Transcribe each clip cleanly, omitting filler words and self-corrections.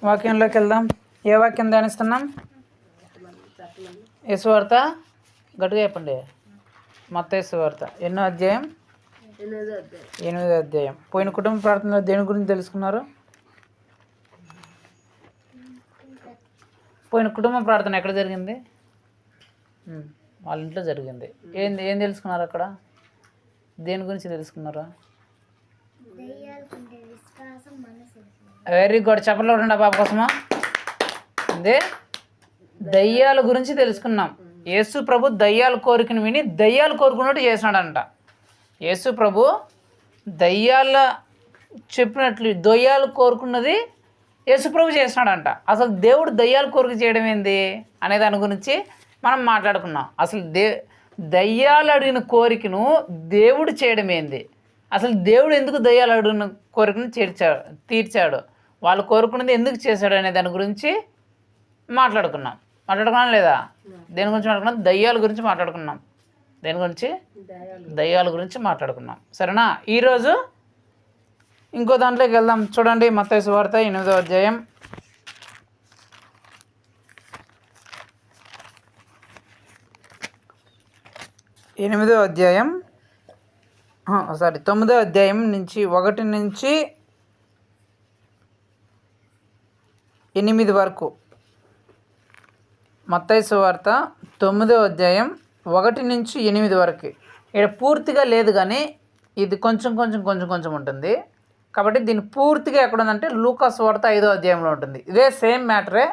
వాక్యంలోకి వెళ్దాం. ఏ వాక్యం ధ్యానిస్తున్నాం? యేసు వార్త గట్టిగా చెప్పండి. మత్తయి సువార్త ఎన్నో అధ్యాయం? 8వ అధ్యాయం. పోయిన కుటుంబ ప్రార్థనలో దేని గురించి తెలుసుకున్నారు? పోయిన కుటుంబ ప్రార్థన ఎక్కడ జరిగింది? వాళ్ళ ఇంట్లో జరిగింది. ఏం తెలుసుకున్నారు అక్కడ? దేని గురించి తెలుసుకున్నారా? Very good. చెప్పలో ఉండండి బాబు కోసమా. అదే దయ్యాల గురించి తెలుసుకున్నాం. యేసు ప్రభు దయ్యాల కోరికను విని దయ్యాలు కోరుకున్నట్టు చేసినాడంట. యేసు ప్రభు దయ్యాల చెప్పినట్లు దయ్యాలు కోరుకున్నది యేసు ప్రభు చేసినాడంట. అసలు దేవుడు దయ్యాల కోరిక చేయడం ఏంది అనే దాని గురించి మనం మాట్లాడుకున్నాం. అసలు దయ్యాలు అడిగిన కోరికను దేవుడు చేయడం ఏంది, అసలు దేవుడు ఎందుకు దయ్యాలు అడిగిన కోరికను తీర్చాడు, వాళ్ళు కోరుకున్నది ఎందుకు చేశాడు అనే దాని గురించి మాట్లాడుకున్నాం లేదా? దేని గురించి మాట్లాడుకున్నాం? దయ్యాల గురించి మాట్లాడుకున్నాం. దేని గురించి? దయ్యాల గురించి మాట్లాడుకున్నాం. సరేనా? ఈరోజు ఇంకో దాంట్లోకి వెళ్దాం. చూడండి, మత్తయి సువార్త 8వ అధ్యాయం 9వ అధ్యాయం నుంచి 1 నుంచి 8 వరకు. మత్తయి సువార్త 9వ అధ్యాయం 1 నుంచి 8 వరకు. ఇక్కడ పూర్తిగా లేదు కానీ ఇది కొంచెం ఉంటుంది. కాబట్టి దీన్ని పూర్తిగా ఎక్కడ ఉందంటే లూకా సువార్త 5వ అధ్యాయంలో ఉంటుంది. ఇదే సేమ్ మ్యాటరే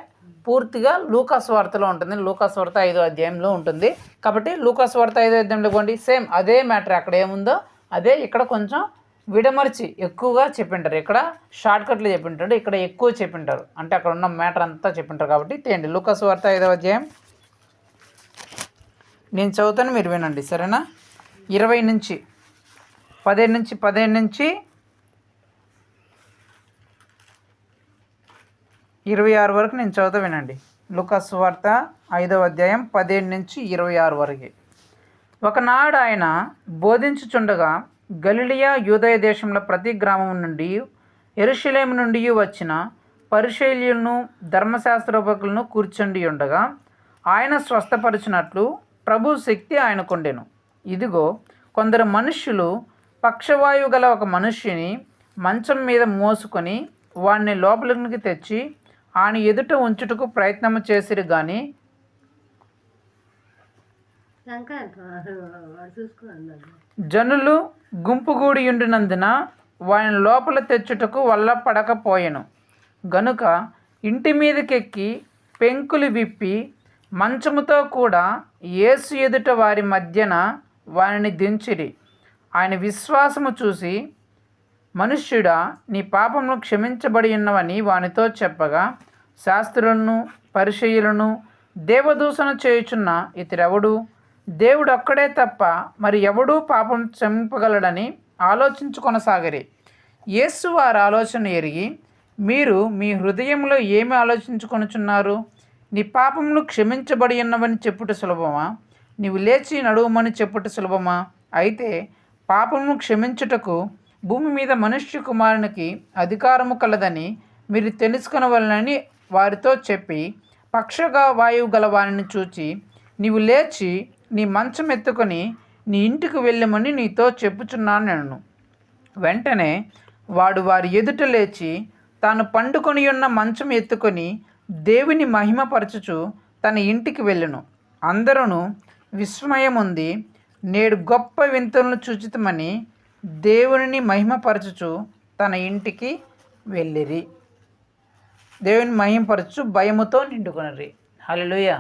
పూర్తిగా లూకా సువార్తలో ఉంటుంది. లూకా సువార్త 5వ అధ్యాయంలో ఉంటుంది. కాబట్టి లూకా సువార్త 5వ అధ్యాయంలో పోండి. సేమ్ అదే మ్యాటర్ అక్కడ ఏముందో అదే ఇక్కడ కొంచెం విడమర్చి ఎక్కువగా చెప్పింటారు. ఇక్కడ షార్ట్కట్లు చెప్పింటారు, ఇక్కడ ఎక్కువ చెప్పింటారు. అంటే అక్కడ ఉన్న మ్యాటర్ అంతా చెప్పింటారు. కాబట్టి తేండి లూకా సువార్త 5వ అధ్యాయం. నేను చదువుతాను, మీరు వినండి. సరేనా? 15 నుంచి 26 వరకు నేను చదువుతా, వినండి. లూకా సువార్త 5వ అధ్యాయం 15 నుంచి 26 వరకు. ఒకనాడు ఆయన బోధించుచుండగా గలిలయ యూదయ దేశంలో ప్రతి గ్రామం నుండి యెరూషలేము నుండి వచ్చిన పరిసయ్యులను ధర్మశాస్త్రోపకులను కూర్చుండి ఉండగా ఆయన స్వస్థపరిచినట్లు ప్రభు శక్తి ఆయనకుండెను. ఇదిగో కొందరు మనుష్యులు పక్షవాయువు గల ఒక మనుష్యుని మంచం మీద మోసుకొని వాడిని లోపలికి తెచ్చి ఆయన ఎదుట ఉంచుటకు ప్రయత్నం చేసిరు కానీ జనులు గుంపుగూడి ఉండినందున వారిని లోపల తెచ్చుటకు వల్ల పడకపోయెను. గనుక ఇంటి మీదకెక్కి పెంకులు విప్పి మంచముతో కూడా యేసు ఎదుట వారి మధ్యన వారిని దించిరి. ఆయన విశ్వాసము చూసి, మనుష్యుడా, నీ పాపములు క్షమించబడి ఉన్నవని వానితో చెప్పగా, శాస్త్రులను పరిసయ్యులను దేవదూషణ చేయుచున్న ఇతరెవడు, దేవుడు ఒక్కడే తప్ప మరి ఎవడూ పాపం క్షమింపగలడని ఆలోచించుకొనసాగిరి. యేసు వారి ఆలోచన ఎరిగి, మీరు మీ హృదయంలో ఏమి ఆలోచించుకొనుచున్నారు? నీ పాపములు క్షమించబడి ఉన్నవని చెప్పుట సులభమా? నీవు లేచి నడువమని చెప్పుట సులభమా? అయితే పాపమును క్షమించుటకు భూమి మీద మనుష్య కుమారునికి అధికారము కలదని మీరు తెలుసుకొనవలెనని వారితో చెప్పి, పక్షగా వాయువు గల వారిని చూచి, నీవు లేచి నీ మంచం ఎత్తుకొని నీ ఇంటికి వెళ్ళమని నీతో చెప్పుచున్నాను నేను. వెంటనే వాడు వారి ఎదుట లేచి తాను పండుకొని ఉన్న మంచం ఎత్తుకొని దేవుని మహిమపరచుచు తన ఇంటికి వెళ్ళెను. అందరూ విస్మయముంది నేడు గొప్ప వింతలను చూచితమని దేవుని మహిమపరచుచు తన ఇంటికి వెళ్ళిరి. దేవుని మహిమపరచు భయముతో నిండుకొనిరి. హల్లెలూయా.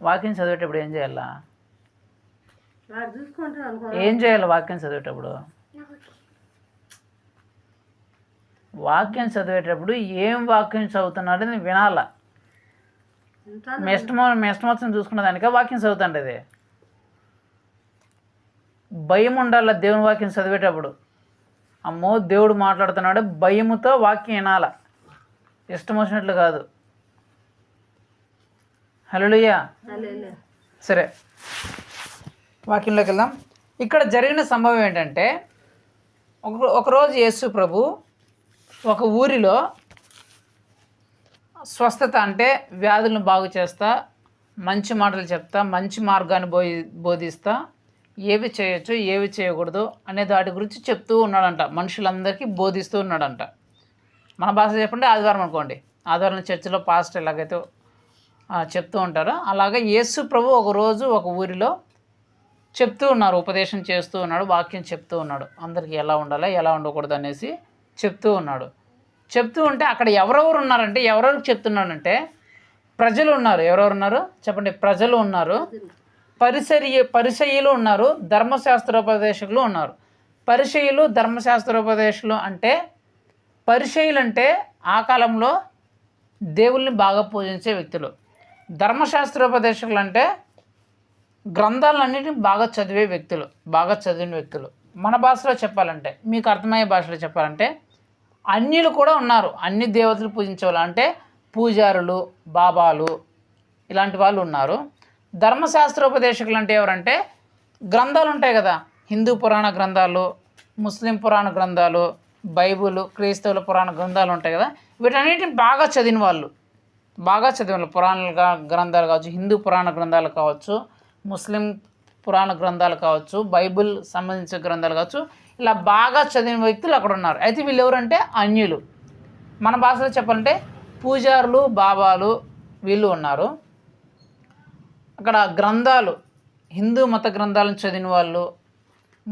వాక్యం చదివేటప్పుడు ఏం చేయాలా? వాక్యం చదివేటప్పుడు ఏం వాక్యం చదువుతున్నాడు అని వినాలా. మెస్టమోత్సవం చూసుకున్న దానిక వాక్యం చదువుతుంటది. భయం ఉండాల దేవుని వాక్యం చదివేటప్పుడు. అమ్మో దేవుడు మాట్లాడుతున్నాడు, భయముతో వాక్యం వినాల, ఇష్టం వచ్చినట్లు కాదు. హల్లెలూయా. సరే, వాక్యంలోకి వెళ్దాం. ఇక్కడ జరిగిన సంభవం ఏంటంటే, ఒకరోజు యేసు ప్రభు ఒక ఊరిలో స్వస్థత అంటే వ్యాధులను బాగు చేస్తా, మంచి మాటలు చెప్తా, మంచి మార్గాన్ని బోధిస్తా, ఏవి చేయొచ్చు ఏవి చేయకూడదు అనే దాటి గురించి చెప్తూ ఉన్నాడంట. మనుషులందరికీ బోధిస్తూ ఉన్నాడంట. మన భాష చెప్పండి ఆదివారం అనుకోండి, ఆదివారం చర్చిలో పాస్టర్ ఎలాగైతే చెప్తూ ఉంటారో అలాగే యేసు ప్రభు ఒకరోజు ఒక ఊరిలో చెప్తూ ఉన్నారు, ఉపదేశం చేస్తూ ఉన్నాడు, వాక్యం చెప్తూ ఉన్నాడు. అందరికీ ఎలా ఉండాలి ఎలా ఉండకూడదు అనేసి చెప్తూ ఉన్నాడు. చెప్తూ ఉంటే అక్కడ ఎవరెవరు ఉన్నారంటే, ఎవరెవరికి చెప్తున్నాడంటే ప్రజలు ఉన్నారు. ఎవరెవరు ఉన్నారు చెప్పండి? ప్రజలు ఉన్నారు, పరిసయ్యులు ఉన్నారు, ధర్మశాస్త్రోపదేశకులు ఉన్నారు. పరిసయ్యులు ధర్మశాస్త్రోపదేశకులు అంటే, పరిసయ్యులు అంటే ఆ కాలంలో దేవుల్ని బాగా పూజించే వ్యక్తులు. ధర్మశాస్త్రోపదేశకులు అంటే గ్రంథాలన్నింటినీ బాగా చదివే వ్యక్తులు, బాగా చదివిన వ్యక్తులు. మన భాషలో చెప్పాలంటే, మీకు అర్థమయ్యే భాషలో చెప్పాలంటే అన్యులు కూడా ఉన్నారు. అన్ని దేవతలు పూజించే వాళ్ళు అంటే పూజారులు, బాబాలు ఇలాంటి వాళ్ళు ఉన్నారు. ధర్మశాస్త్రోపదేశకులు అంటే ఎవరంటే గ్రంథాలు ఉంటాయి కదా, హిందూ పురాణ గ్రంథాలు, ముస్లిం పురాణ గ్రంథాలు, బైబుల్, క్రైస్తవుల పురాణ గ్రంథాలు ఉంటాయి కదా, వీటన్నిటిని బాగా చదివిన వాళ్ళు, బాగా చదివిన వాళ్ళు. పురాణ గ్రంథాలు కావచ్చు, హిందూ పురాణ గ్రంథాలు కావచ్చు, ముస్లిం పురాణ గ్రంథాలు కావచ్చు, బైబిల్ సంబంధించిన గ్రంథాలు కావచ్చు, ఇలా బాగా చదివిన వ్యక్తులు అక్కడ ఉన్నారు. అయితే వీళ్ళు ఎవరంటే అన్యులు. మన భాషలో చెప్పాలంటే పూజారులు, బాబాలు వీళ్ళు ఉన్నారు. అక్కడ గ్రంథాలు, హిందూ మత గ్రంథాలను చదివిన వాళ్ళు,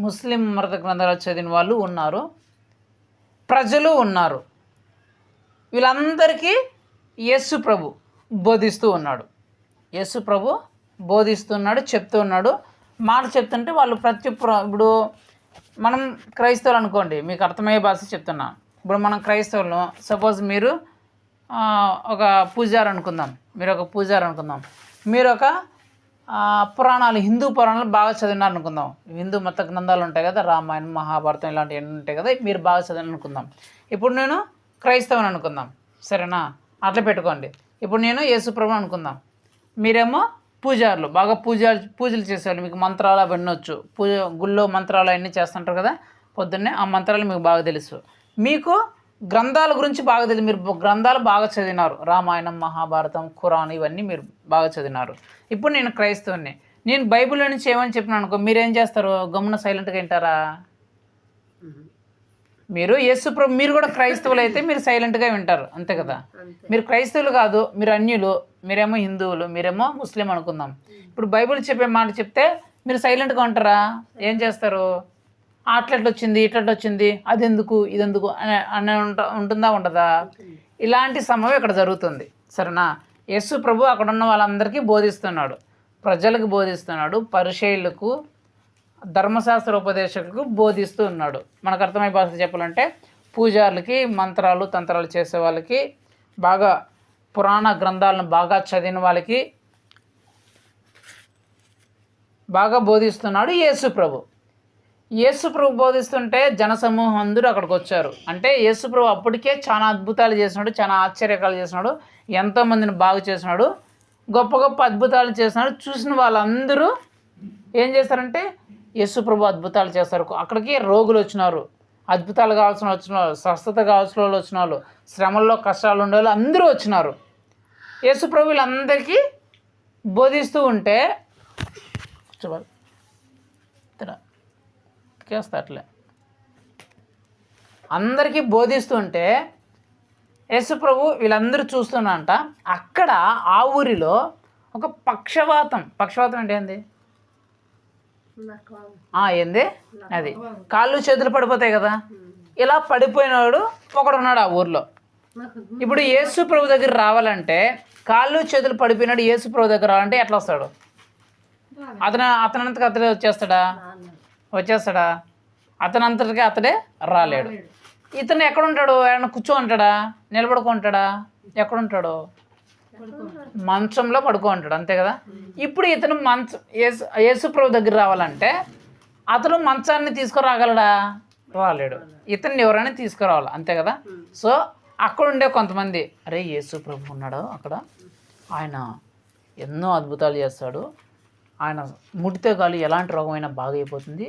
ముస్లిం మత గ్రంథాలు చదివిన వాళ్ళు ఉన్నారు, ప్రజలు ఉన్నారు. వీళ్ళందరికీ యేసు ప్రభు బోధిస్తూ ఉన్నాడు. యేసు ప్రభు బోధిస్తున్నాడు, చెప్తూ ఉన్నాడు. మాట చెప్తుంటే వాళ్ళు ఇప్పుడు మనం క్రైస్తవులు అనుకోండి, మీకు అర్థమయ్యే భాష చెప్తున్నా. ఇప్పుడు మనం క్రైస్తవులు, సపోజ్ మీరు ఒక పూజారి అనుకుందాం, మీరు ఒక పురాణాలు, హిందూ పురాణాలు బాగా చదివినారు అనుకుందాం. హిందూ మత గ్రంథాలు ఉంటాయి కదా, రామాయణం, మహాభారతం ఇలాంటివి ఎన్ని ఉంటాయి కదా, మీరు బాగా చదివిన అనుకుందాం. ఇప్పుడు నేను క్రైస్తవుని అనుకుందాం, సరేనా? అట్లా పెట్టుకోండి. ఇప్పుడు నేను యేసు ప్రభుని అనుకుందాం, మీరేమో పూజారులు, బాగా పూజలు చేసేవాళ్ళు, మీకు మంత్రాలు అవన్నీ వచ్చు. గుళ్ళో మంత్రాలు అవన్నీ చేస్తుంటారు కదా పొద్దున్నే, ఆ మంత్రాలు మీకు బాగా తెలుసు. మీకు గ్రంథాల గురించి బాగా తెలుసు, మీరు గ్రంథాలు బాగా చదివినారు, రామాయణం, మహాభారతం, ఖురాన్ ఇవన్నీ మీరు బాగా చదివినారు. ఇప్పుడు నేను క్రైస్తవుని, నేను బైబిల్లో నుంచి ఏమని చెప్పినాను అనుకో, మీరేం చేస్తారు? గమ్మున సైలెంట్గా వింటారా? మీరు యేసు ప్రభు, మీరు కూడా క్రైస్తవులు అయితే మీరు సైలెంట్గా వింటారు, అంతే కదా. మీరు క్రైస్తవులు కాదు, మీరు అన్యులు, మీరేమో హిందువులు, మీరేమో ముస్లిం అనుకుందాం. ఇప్పుడు బైబిల్ చెప్పే మాట చెప్తే మీరు సైలెంట్గా ఉంటారా? ఏం చేస్తారు? అట్లెట్లు వచ్చింది, ఇట్లట్లు వచ్చింది, అది ఎందుకు ఇది ఎందుకు అని ఉంటుందా ఉండదా? ఇలాంటి సమయం ఇక్కడ జరుగుతుంది, సరేనా? యేసు ప్రభు అక్కడ ఉన్న వాళ్ళందరికీ బోధిస్తున్నాడు, ప్రజలకు బోధిస్తున్నాడు, పరిసయ్యులకు, ధర్మశాస్త్ర ఉపదేశకులకు బోధిస్తూ ఉన్నాడు. మనకు అర్థమయ్యే భాష చెప్పాలంటే పూజారులకి, మంత్రాలు తంత్రాలు చేసే వాళ్ళకి, బాగా పురాణ గ్రంథాలను బాగా చదివిన వాళ్ళకి బాగా బోధిస్తున్నాడు యేసు ప్రభు. యేసు ప్రభు బోధిస్తుంటే జనసమూహం అందరూ అక్కడికి వచ్చారు. అంటే యేసు ప్రభు అప్పటికే చాలా అద్భుతాలు చేసినాడు, చాలా ఆశ్చర్యకాలు చేసినాడు, ఎంతోమందిని బాగు చేసినాడు, గొప్ప గొప్ప అద్భుతాలు చేసినాడు. చూసిన వాళ్ళందరూ ఏం చేస్తారంటే యేసు ప్రభు అద్భుతాలు చేస్తారు. అక్కడికి రోగులు వచ్చినారు, అద్భుతాలు కావాల్సిన వచ్చిన వాళ్ళు, స్వస్థత కావాల్సిన వాళ్ళు వచ్చిన వాళ్ళు, శ్రమల్లో కష్టాలు ఉండే వాళ్ళు అందరూ వచ్చినారు. యేసు ప్రభు వీళ్ళందరికీ బోధిస్తూ ఉంటే అట్లే అందరికీ బోధిస్తుంటే యేసు ప్రభు వీళ్ళందరూ చూస్తున్నారంట. అక్కడ ఆ ఊరిలో ఒక పక్షవాతం అంటే ఏంది? ఏంది అది? కాళ్ళు చేతులు పడిపోతాయి కదా, ఇలా పడిపోయినాడు ఒకడు ఉన్నాడు ఆ ఊర్లో. ఇప్పుడు యేసు ప్రభు దగ్గర రావాలంటే, కాళ్ళు చేతులు పడిపోయినాడు యేసు ప్రభు దగ్గర రావాలంటే ఎట్లా వస్తాడు? అతనంతకు అతడే వచ్చేస్తాడా? అతనంతటికి అతడే రాలేడు. ఇతను ఎక్కడుంటాడు? ఆయన కూర్చోంటాడా, నిలబడుకుంటాడా, ఎక్కడుంటాడు? మంచంలో పడుకుంటాడు, అంతే కదా. ఇప్పుడు ఇతను యేసు ప్రభు దగ్గర రావాలంటే అతను మంచాన్ని తీసుకురాగలడా? రాలేడు. ఇతన్ని ఎవరైనా తీసుకురావాలి, అంతే కదా. సో అక్కడ ఉండే కొంతమంది, అరే యేసు ప్రభు ఉన్నాడు అక్కడ, ఆయన ఎన్నో అద్భుతాలు చేస్తాడు, ఆయన ముడితే గాలి ఎలాంటి రోగమైనా బాగా అయిపోతుంది,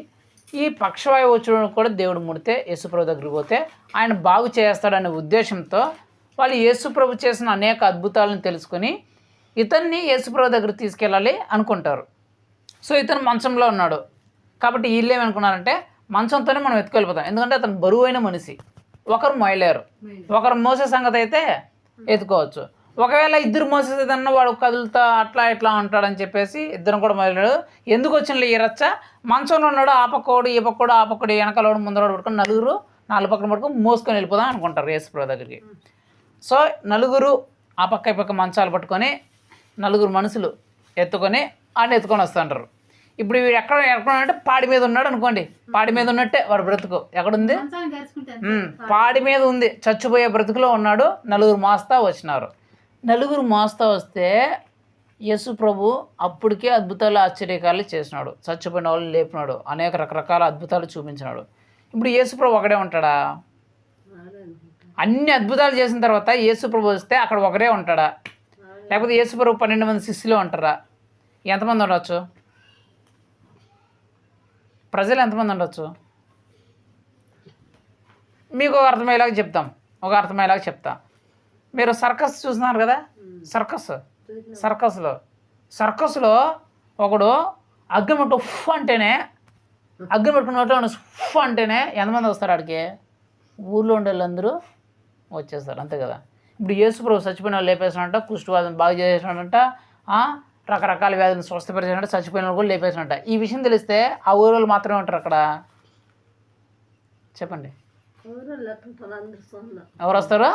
ఈ పక్షవాయువు వచ్చిన కూడా దేవుడు ముడితే యేసు ప్రభు దగ్గరికి పోతే ఆయన బాగు చేస్తాడనే ఉద్దేశంతో వాళ్ళు యేసుప్రభు చేసిన అనేక అద్భుతాలను తెలుసుకొని ఇతన్ని యేసుప్రభు దగ్గర తీసుకెళ్ళాలి అనుకుంటారు. సో ఇతను మంచంలో ఉన్నాడు కాబట్టి వీళ్ళు ఏమనుకున్నారంటే మంచంతోనే మనం ఎత్తుకెళ్ళిపోతాం, ఎందుకంటే అతను బరువైన మనిషి, ఒకరు మొయలేరు, ఒకరు మోసే సంగతి అయితే ఎత్తుకోవచ్చు. ఒకవేళ ఇద్దరు మోసేదన్నా వాడు కదులుతా అట్లా ఇట్లా ఉంటాడని చెప్పేసి ఇద్దరు కూడా మొదలడు. ఎందుకు వచ్చిన ఈ రచ్చ, మంచంలో ఉన్నాడు ఆ పక్కోడు ఈ పక్కోడు ఆ పక్కడు వెనకలోడు ముందరోడు పట్టుకొని నలుగురు నాలుగు పక్కన పట్టుకొని మోసుకొని వెళ్ళిపోదాం అనుకుంటారు యేసుప్రభు దగ్గరికి. సో నలుగురు ఆ పక్క ఈ పక్క మంచాలు పట్టుకొని నలుగురు మనుషులు ఎత్తుకొని ఆయన ఎత్తుకొని వస్తుంటారు. ఇప్పుడు వీడు ఎక్కడ అంటే పాడి మీద ఉన్నాడు అనుకోండి, పాడి మీద ఉన్నట్టే వాడు బ్రతుకు ఎక్కడుంది, పాడి మీద ఉంది, చచ్చిపోయే బ్రతుకులో ఉన్నాడు. నలుగురు మోస్తా వచ్చినారు. నలుగురు మోస్తా వస్తే యేసు ప్రభు అప్పటికే అద్భుతాలు ఆశ్చర్యకాలు చేసినాడు, చచ్చిపోయిన వాళ్ళు లేపినాడు, అనేక రకరకాల అద్భుతాలు చూపించినాడు. ఇప్పుడు యేసు ప్రభు ఒకడే ఉంటాడా? అన్ని అద్భుతాలు చేసిన తర్వాత యేసు ప్రభు వస్తే అక్కడ ఒకరే ఉంటాడా? లేకపోతే యేసు ప్రభు 12 మంది శిష్యులు ఉంటారా? ఎంతమంది ఉండొచ్చు? ప్రజలు ఎంతమంది ఉండొచ్చు? మీకు ఒక అర్థమయ్యేలాగా చెప్తా. మీరు సర్కస్ చూస్తున్నారు కదా, సర్కస్లో ఒకడు అగ్గిపెట్టు ఉఫ్ అంటేనే ఉఫ్ అంటేనే ఎంతమంది వస్తారు ఆడికి? ఊళ్ళో ఉండే వాళ్ళందరూ వచ్చేస్తారు, అంతే కదా. ఇప్పుడు యేసుప్రభు చచ్చిపోయిన వాళ్ళు లేపేసినట్ట, కుష్ఠవ్యాధిని బాగు చేసినాడంట, రకరకాల వ్యాధులను స్వస్థపరిచినట్ట, చచ్చిపోయిన వాళ్ళు కూడా లేపేసినట్ట. ఈ విషయం తెలిస్తే ఆ ఊరోళ్ళు మాత్రమే ఉంటారు అక్కడ. చెప్పండి, ఎవరు వస్తారో?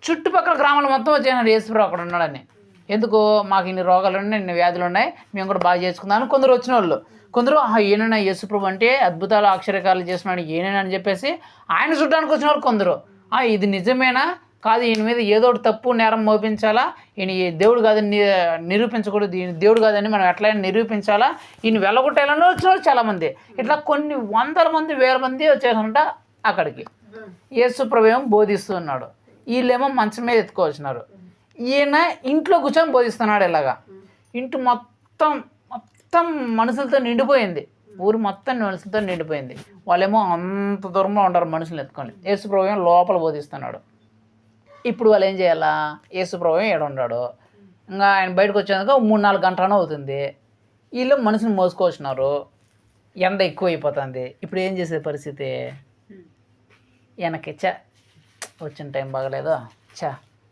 చుట్టుపక్కల గ్రామాలు మొత్తం వచ్చేసినారు యేసుప్రభు అక్కడ ఉన్నాడని. ఎందుకు? మాకు ఇన్ని రోగాలు ఉన్నాయి, ఇన్ని వ్యాధులు ఉన్నాయి, మేము కూడా బాగా చేసుకుందామని కొందరు వచ్చిన వాళ్ళు. కొందరు ఈయనైనా యేసుప్రభు అంటే అద్భుతాలు ఆశ్చర్యకాలు చేస్తున్నాడు ఈయనైనా అని చెప్పేసి ఆయన చూడడానికి వచ్చిన వాళ్ళు కొందరు. ఇది నిజమేనా కాదు, ఈయన మీద ఏదో ఒకటి తప్పు నేరం మోపించాలా, ఈయన దేవుడు కాదని నిరూపించకూడదు, ఈయన దేవుడు కాదని మనం ఎట్లయినా నిరూపించాలా, ఈయన వెళ్ళగొట్టాలని వచ్చిన వాళ్ళు చాలామంది. ఇట్లా కొన్ని వందల మంది వేల మంది వచ్చేసారంట అక్కడికి. యేసుప్రభు ఏమో బోధిస్తూ ఉన్నాడు, వీళ్ళేమో మంచం మీద ఎత్తుకోవచ్చినారు. ఈయన ఇంట్లో కూర్చొని బోధిస్తున్నాడు. ఇలాగా ఇంటి మొత్తం మనుషులతో నిండిపోయింది, ఊరు మొత్తం మనుషులతో నిండిపోయింది. వాళ్ళేమో అంత దూరంలో ఉంటారు మనుషులు ఎత్తుకొని. యేసుప్రభు ఏమో లోపల బోధిస్తున్నాడు. ఇప్పుడు వాళ్ళు ఏం చేయాలా? యేసుప్రభు ఏడ ఉన్నాడు, ఇంకా ఆయన బయటకు వచ్చేందుకు 3-4 గంటలనే అవుతుంది. వీళ్ళు మనుషుని మోసుకొచ్చినారు, ఎండ ఎక్కువ అయిపోతుంది. ఇప్పుడు ఏం చేసే పరిస్థితి? వెనక్కి వచ్చిన టైం బాగలేదో,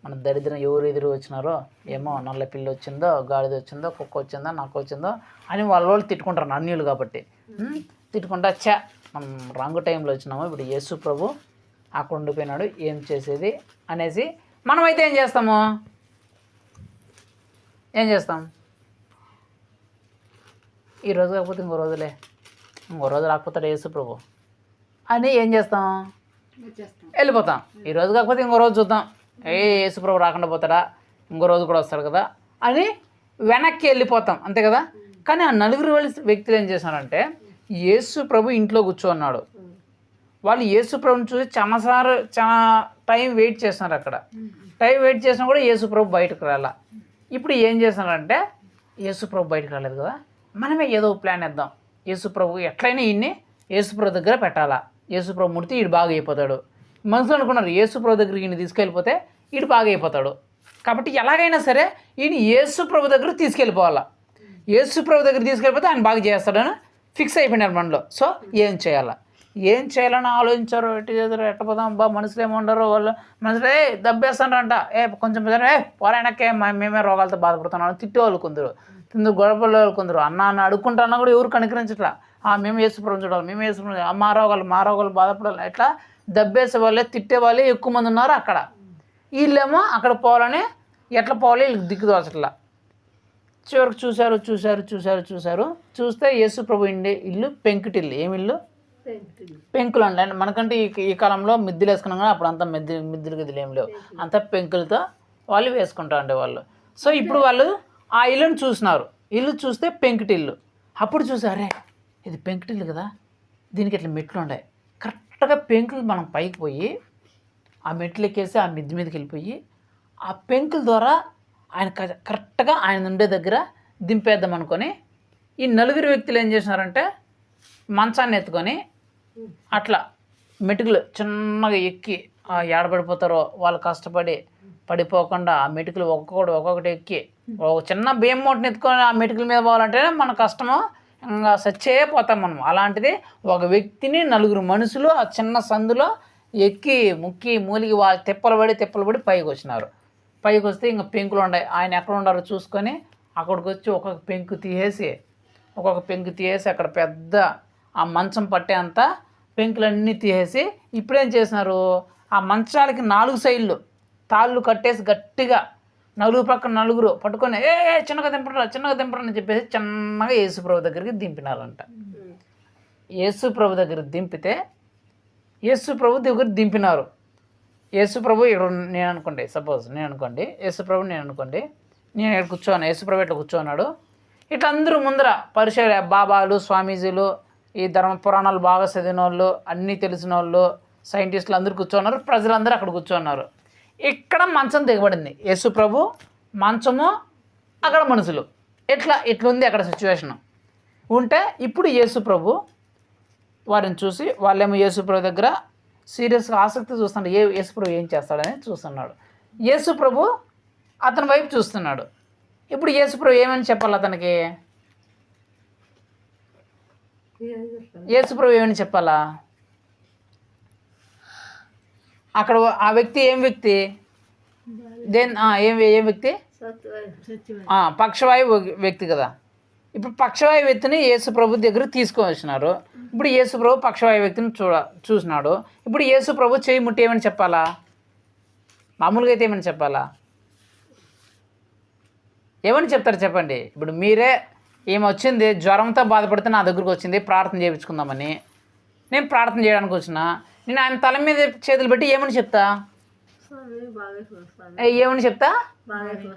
మన దరిద్రం ఎవరు ఎదురు వచ్చినారో ఏమో, నల్ల పిల్లి వచ్చిందో, గాడిద వచ్చిందో, కుక్క వచ్చిందో, నాకు వచ్చిందో అని వాళ్ళు తిట్టుకుంటారు, అన్యులు కాబట్టి. తిట్టుకుంటా మనం రాంగ్ టైంలో వచ్చినాము, ఇప్పుడు యేసు ప్రభు అక్కడ ఉండిపోయినాడు, ఏం చేసేది అనేసి మనమైతే ఏం చేస్తాం? ఈరోజు కాకపోతే ఇంకో రోజు రాకపోతాడు యేసు ప్రభు అని ఏం చేస్తాం? వెళ్ళిపోతాం. ఈరోజు కాకపోతే ఇంకో రోజు చూద్దాం, యేసుప్రభు రాకుండా పోతాడా, ఇంకో రోజు కూడా వస్తాడు కదా అని వెనక్కి వెళ్ళిపోతాం, అంతే కదా. కానీ ఆ నలుగురు వ్యక్తులు ఏం చేశారంటే యేసుప్రభు ఇంట్లో కూర్చోన్నాడు. వాళ్ళు యేసుప్రభుని చూసి చాలా టైం వెయిట్ చేస్తున్నారు. అక్కడ టైం వెయిట్ చేసినా కూడా యేసుప్రభు బయటకు రాలా. ఇప్పుడు ఏం చేస్తున్నారంటే యేసుప్రభు బయటకు రాలేదు కదా, మనమే ఏదో ప్లాన్ వేద్దాం, యేసుప్రభు ఎట్లయినా ఈయన్ని యేసుప్రభు దగ్గర పెట్టాలా, యేసుప్రభు ముడితే ఈడు బాగా అయిపోతాడు. మనుషులు అనుకున్నారు యేసుప్రభు దగ్గరికి ఈయన తీసుకెళ్ళిపోతే ఈడు బాగా అయిపోతాడు, కాబట్టి ఎలాగైనా సరే ఈయన యేసుప్రభు దగ్గర తీసుకెళ్ళిపోవాలా, యేసుప్రభు దగ్గర తీసుకెళ్ళిపోతే ఆయన బాగా చేస్తాడని ఫిక్స్ అయిపోయినారు మనలో. సో ఏం చేయాలని ఆలోచించారు, ఎట్టి చేశారు, ఎట్టపోదాం బా, మనుషులు ఏమో ఉండరు, వాళ్ళు మనుషులు దెబ్బేస్తారంట, కొంచెం పోరాయనకే మేమే రోగాలతో బాధపడుతున్నాం తిట్టేవాళ్ళు కొందరు, గొడవల వాళ్ళు కొందరు, అన్న అడుక్కుంటున్నా కూడా ఎవరు కనికరించట్లా, మేము యేసుప్రభు చూడాలి, మేము యేసుప్రభు, మా రోగాలు బాధపడాలి, ఇట్లా దెబ్బేసే వాళ్ళే తిట్టే వాళ్ళే ఎక్కువ మంది ఉన్నారు అక్కడ. వీళ్ళేమో అక్కడ పోవాలని ఎట్లా పోవాలి వీళ్ళకి దిక్కు తోచట్లా. చివరికి చూశారు. చూస్తే యేసుప్రభు ఇల్లు పెంకుటిల్లు. ఏమి ఇల్లు? పెంకులు అండి. మనకంటే ఈ కాలంలో మిద్దెలు వేసుకున్నాం కానీ అప్పుడు అంతా మిద్దెలు గిద్దెలు ఏం లేవు, అంతా పెంకులతో వాళ్ళు వేసుకుంటా ఉండే వాళ్ళు. సో ఇప్పుడు వాళ్ళు ఆ ఇల్లుని చూసినారు. ఇల్లు చూస్తే పెంకుటిల్లు. అప్పుడు చూసారే ఇది పెంకుటిల్లు కదా, దీనికి ఇట్లా మెట్లు ఉన్నాయి. కరెక్ట్గా పెంకులు మనం పైకి పోయి ఆ మెట్లు ఎక్కేసి ఆ మిద్దె మీదకి వెళ్ళిపోయి ఆ పెంకుల ద్వారా ఆయన కరెక్ట్గా ఆయన ఉండే దగ్గర దింపేద్దాం అనుకొని ఈ నలుగురు వ్యక్తులు ఏం చేసినారంటే మంచాన్ని ఎత్తుకొని అట్లా మెటుకులు చిన్నగా ఎక్కి ఏడబడిపోతారో వాళ్ళు కష్టపడి పడిపోకుండా ఆ మెటుకులు ఒక్కొక్కటి ఎక్కి ఒక చిన్న బియ్యం మూటని ఎత్తుకొని ఆ మెటుకుల మీద పోవాలంటే మన కష్టము, ఇంకా సచ్చే పోతాం మనం. అలాంటిది ఒక వ్యక్తిని 4 మనుషులు ఆ చిన్న సందులో ఎక్కి ముక్కి మూలిగి వాళ్ళు తిప్పలు పడి పైకి వచ్చినారు. పైకి వస్తే ఇంకా పెంకులు ఉన్నాయి. ఆయన ఎక్కడ ఉన్నారో చూసుకొని అక్కడికి వచ్చి ఒక్కొక్క పెంకు తీసేసి అక్కడ పెద్ద ఆ మంచం పట్టేంత పెంకులన్నీ తీసేసి ఇప్పుడేం చేసినారు, ఆ మంచాలకి 4 సైడ్లు తాళ్ళు కట్టేసి గట్టిగా 4 పక్కన 4 పట్టుకొని చిన్నగా దింపరా అని చెప్పేసి చిన్నగా యేసుప్రభు దగ్గరికి దింపినారంట. యేసుప్రభు దగ్గర దింపితే యేసుప్రభు దగ్గర దింపినారు. యేసుప్రభు ఇక్కడ నేను అనుకోండి, యేసుప్రభు నేను ఇక్కడ కూర్చోను, యేసుప్రభు ఇట్లా కూర్చోన్నాడు. ఇట్లా అందరూ ముందర పరిచయ బాబాలు, స్వామీజీలు, ఈ ధర్మ పురాణాలు బాగా చదివిన వాళ్ళు, అన్నీ తెలిసిన వాళ్ళు, సైంటిస్టులు అందరూ కూర్చోన్నారు. ప్రజలందరూ అక్కడ కూర్చోన్నారు. ఇక్కడ మంచం దిగబడింది. యేసుప్రభు మంచము, అక్కడ మనుషులు, ఇట్లుంది అక్కడ సిచ్యువేషను ఉంటే ఇప్పుడు యేసుప్రభు వారిని చూసి వాళ్ళేమో యేసుప్రభు దగ్గర సీరియస్గా ఆసక్తి చూస్తున్నాడు. యేసుప్రభు ఏం చేస్తాడని చూస్తున్నాడు. యేసుప్రభు అతని వైపు చూస్తున్నాడు. ఇప్పుడు యేసుప్రభు ఏమని చెప్పాలి అతనికి? యేసుప్రభు ఏమని చెప్పాలా? అక్కడ ఆ వ్యక్తి ఏం వ్యక్తి? ఏం వ్యక్తి? పక్షవాయు వ్యక్తి కదా. ఇప్పుడు పక్షవాయు వ్యక్తిని యేసుప్రభు దగ్గర తీసుకొని వచ్చినారు. ఇప్పుడు యేసుప్రభు పక్షవాయు వ్యక్తిని చూసినాడు. ఇప్పుడు యేసుప్రభు చేయి ముట్టి ఏమని చెప్పాలా? మామూలుగా అయితే ఏమని చెప్పాలా? ఏమని చెప్తారు చెప్పండి. ఇప్పుడు మీరే ఏమొచ్చింది, జ్వరంతో బాధపడితే నా దగ్గరకు వచ్చింది, ప్రార్థన చేయించుకుందామని నేను ప్రార్థన చేయడానికి వచ్చిన, నేను ఆయన తల మీద చేతులు పెట్టి ఏమని చెప్తా?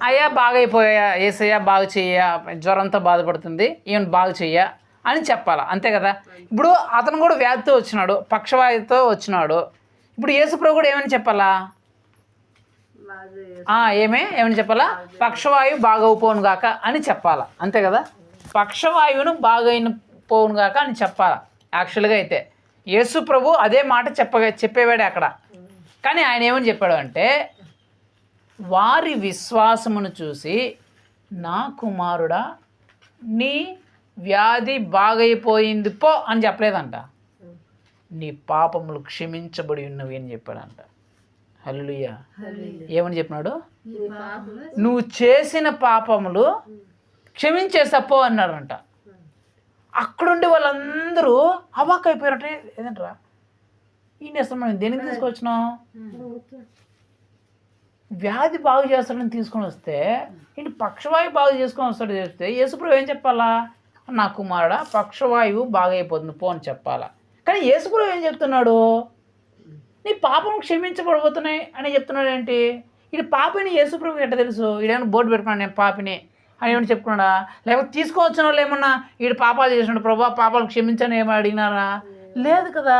అయ్యా బాగా అయిపోయా, ఏసయ్యా బాగు చెయ్య, జ్వరంతో బాధపడుతుంది, ఈమెను బాగు చెయ్య అని చెప్పాలా, అంతే కదా. ఇప్పుడు అతను కూడా వ్యాధితో వచ్చినాడు, పక్షవాయుతో వచ్చినాడు. ఇప్పుడు యేసుప్రభు కూడా ఏమని చెప్పాలా? ఏమని చెప్పాలా? పక్షవాయువు బాగైపోను గాక అని చెప్పాలా, అంతే కదా. పక్షవాయువును బాగైన పోవును గాక అని చెప్పాలా. యాక్చువల్గా అయితే యేసుప్రభు అదే మాట చెప్పేవాడే అక్కడ. కానీ ఆయన ఏమని చెప్పాడు అంటే, వారి విశ్వాసమును చూసి నా కుమారుడా నీ వ్యాధి బాగైపోయింది పో అని చెప్పలేదంట. నీ పాపములు క్షమించబడి ఉన్నవి అని చెప్పాడంట. హల్లెలూయా. ఏమని చెప్పినాడు? నువ్వు చేసిన పాపములు క్షమించేసా పో అన్నాడంట. అక్కడుండి వాళ్ళందరూ అవాక్ అయిపోయారంటే, ఏదంటరా ఈయన అసలు మనం దేనికి తీసుకొచ్చినాం? వ్యాధి బాగు చేస్తాడని తీసుకొని వస్తే ఇంటి పక్షవాయువు బాగు చేసుకొని వస్తాడు చేస్తే యేసుప్రభు ఏం చెప్పాలా? నా కుమారుడా పక్షవాయువు బాగైపోతుంది పో అని చెప్పాలా. కానీ యేసుప్రభు ఏం చెప్తున్నాడు? నీ పాపం క్షమించబడిపోతున్నాయి అని చెప్తున్నాడు. ఏంటి ఇది పాపిని? యేసుప్రభుకి ఎట్ట తెలుసు? ఈడేమన్నా బోర్డు పెట్టుకున్నాడు నేను పాపిని అని ఏమని చెప్పుకున్నాడా? లేకపోతే తీసుకొచ్చిన వాళ్ళు ఏమన్నా ఈడు పాపాలు చేసినాడు ప్రభా పాపాలు క్షమించని ఏమని అడిగినారా? లేదు కదా.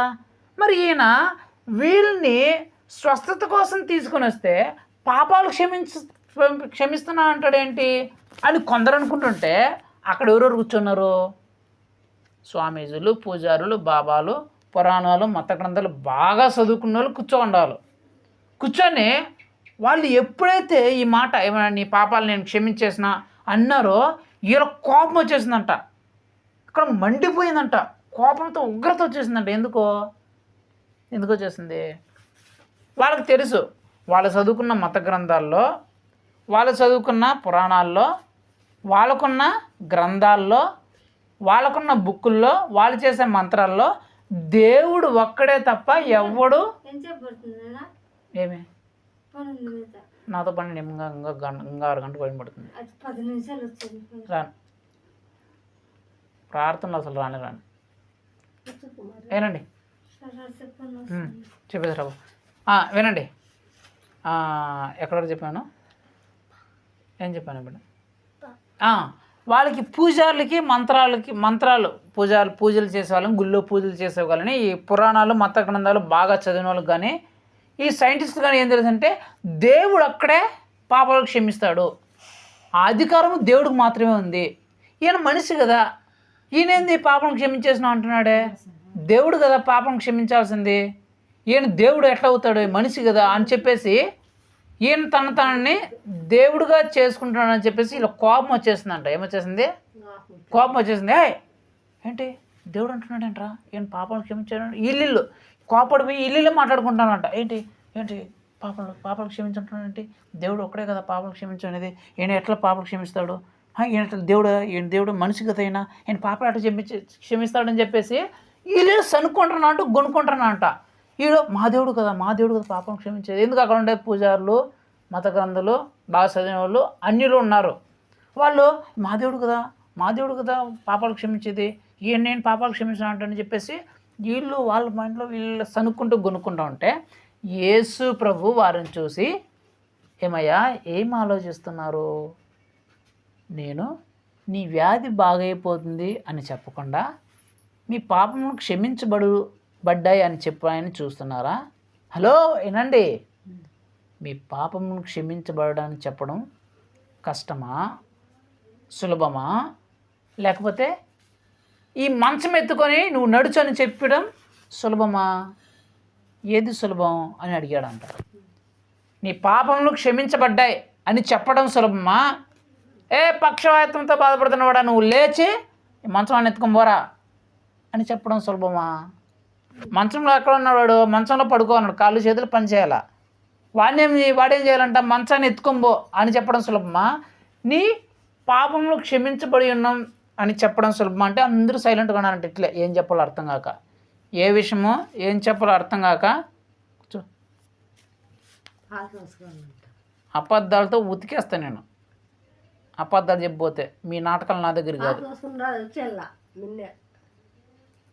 మరి ఈయన వీళ్ళని స్వస్థత కోసం తీసుకొని వస్తే పాపాలు క్షమిస్తున్నా అంటాడేంటి అని కొందరు అనుకుంటుంటే అక్కడ ఎవరెవరు కూర్చున్నారు? స్వామీజీలు, పూజారులు, బాబాలు, పురాణాలు, మత గ్రంథాలు బాగా చదువుకున్న వాళ్ళు కూర్చొని వాళ్ళు ఎప్పుడైతే ఈ మాట ఏమైనా నీ పాపాలు నేను క్షమించేసిన అన్నారో వీళ్ళ కోపం వచ్చేసిందంట. ఇక్కడ మండిపోయిందంట, కోపంతో ఉగ్రత వచ్చేసిందంట. ఎందుకు వచ్చేసింది? వాళ్ళకి తెలుసు, వాళ్ళు చదువుకున్న మత గ్రంథాల్లో, వాళ్ళు చదువుకున్న పురాణాల్లో, వాళ్ళకున్న గ్రంథాల్లో, వాళ్ళకున్న బుక్కుల్లో, వాళ్ళు చేసే మంత్రాల్లో దేవుడు ఒక్కడే తప్ప ఎవ్వడు. ఏమి నాతో పని ఇంకా 6 గంటలు పని పడుతుంది. రాను ప్రార్థనలు అసలు రాను. ఏనండి చెప్పేది రాబు. వినండి, ఎక్కడ చెప్పాను? ఏం చెప్పాను ఇప్పుడు? వాళ్ళకి పూజారులకి పూజలు చేసే వాళ్ళని, గుళ్ళో పూజలు చేసే వాళ్ళని, ఈ పురాణాలు మత గ్రంథాలు బాగా చదివిన వాళ్ళకి కానీ, ఈ సైంటిస్ట్ కానీ ఏం తెలుసు అంటే దేవుడు అక్కడే పాపాలు క్షమిస్తాడు, ఆ అధికారం దేవుడికి మాత్రమే ఉంది. ఈయన మనిషి కదా, ఈయనేంది పాపం క్షమించేసిన అంటున్నాడే? దేవుడు కదా పాపం క్షమించాల్సింది, ఈయన దేవుడు ఎట్లా అవుతాడు? మనిషి కదా అని చెప్పేసి ఈయన తనని దేవుడిగా చేసుకుంటున్నాడని చెప్పేసి ఇలా కోపం వచ్చేసిందంట. ఏమొచ్చేసింది? కోపం వచ్చేసింది. ఏంటి దేవుడు అంటున్నాడు ఏంట్రా, ఈయన పాపను క్షమించాడు. ఇల్లు కోపడిపోయి ఇల్లు మాట్లాడుకుంటానంట. ఏంటి ఏంటి పాపలు క్షమించుంటున్నాడంటే దేవుడు ఒక్కడే కదా పాపలు క్షమించనేది, ఈయన ఎట్లా పాపలు క్షమిస్తాడు, ఈయన దేవుడు మనిషి కదా ఈయన పాపలు అట్లా క్షమిస్తాడని చెప్పేసి వీళ్ళు సనుక్కుంటున్నా అంటూ గొనుక్కుంటున్నా అంట. వీడు మా దేవుడు కదా పాపం క్షమించేది. ఎందుకు అక్కడ ఉండే పూజారులు, మత గ్రంథులు, బాగా చదివిన వాళ్ళు, అన్యులు ఉన్నారు. వాళ్ళు మా దేవుడు కదా పాపాలు క్షమించేది, నేను పాపాలు క్షమించిన అంటని చెప్పేసి వీళ్ళు వాళ్ళ మైండ్లో వీళ్ళు సనుక్కుంటూ గొనుక్కుంటూ ఉంటే యేసు ప్రభు వారిని చూసి ఏమయ్యా ఏం ఆలోచిస్తున్నారు, నేను నీ వ్యాధి బాగైపోతుంది అని చెప్పకుండా మీ పాపమును క్షమించబడ్డాయి అని చెప్పాయని చూస్తున్నారా? హలో వినండి, మీ పాపమును క్షమించబడడానికి చెప్పడం కష్టమా, సులభమా, లేకపోతే ఈ మంచం ఎత్తుకొని నువ్వు నడుచు అని చెప్పడం సులభమా? ఏది సులభం అని అడిగాడంట. నీ పాపములు క్షమించబడ్డాయి అని చెప్పడం సులభమా? పక్షవాతంతో బాధపడుతున్నవాడా నువ్వు లేచి మంచం ఎత్తుకొని పోరా అని చెప్పడం సులభమా? మంచంలో ఎక్కడ ఉన్నాడు, మంచంలో పడుకోన్నాడు, కాళ్ళు చేతులు పని చేయాలా, వాడేం చేయాలంట, మంచాన్ని ఎత్తుకొని పో అని చెప్పడం సులభమా? నీ పాపములు క్షమించబడి ఉన్నాం అని చెప్పడం సులభమా? అంటే అందరూ సైలెంట్గా ఉన్నారంటే ఇట్లే ఏం చెప్పాలో అర్థం కాక, ఏ విషయమో ఏం చెప్పాలో అర్థం కాక అబద్ధాలతో ఉతికేస్తాను నేను. అబద్ధాలు చెప్పిపోతే మీ నాటకాలు నా దగ్గర కాదు.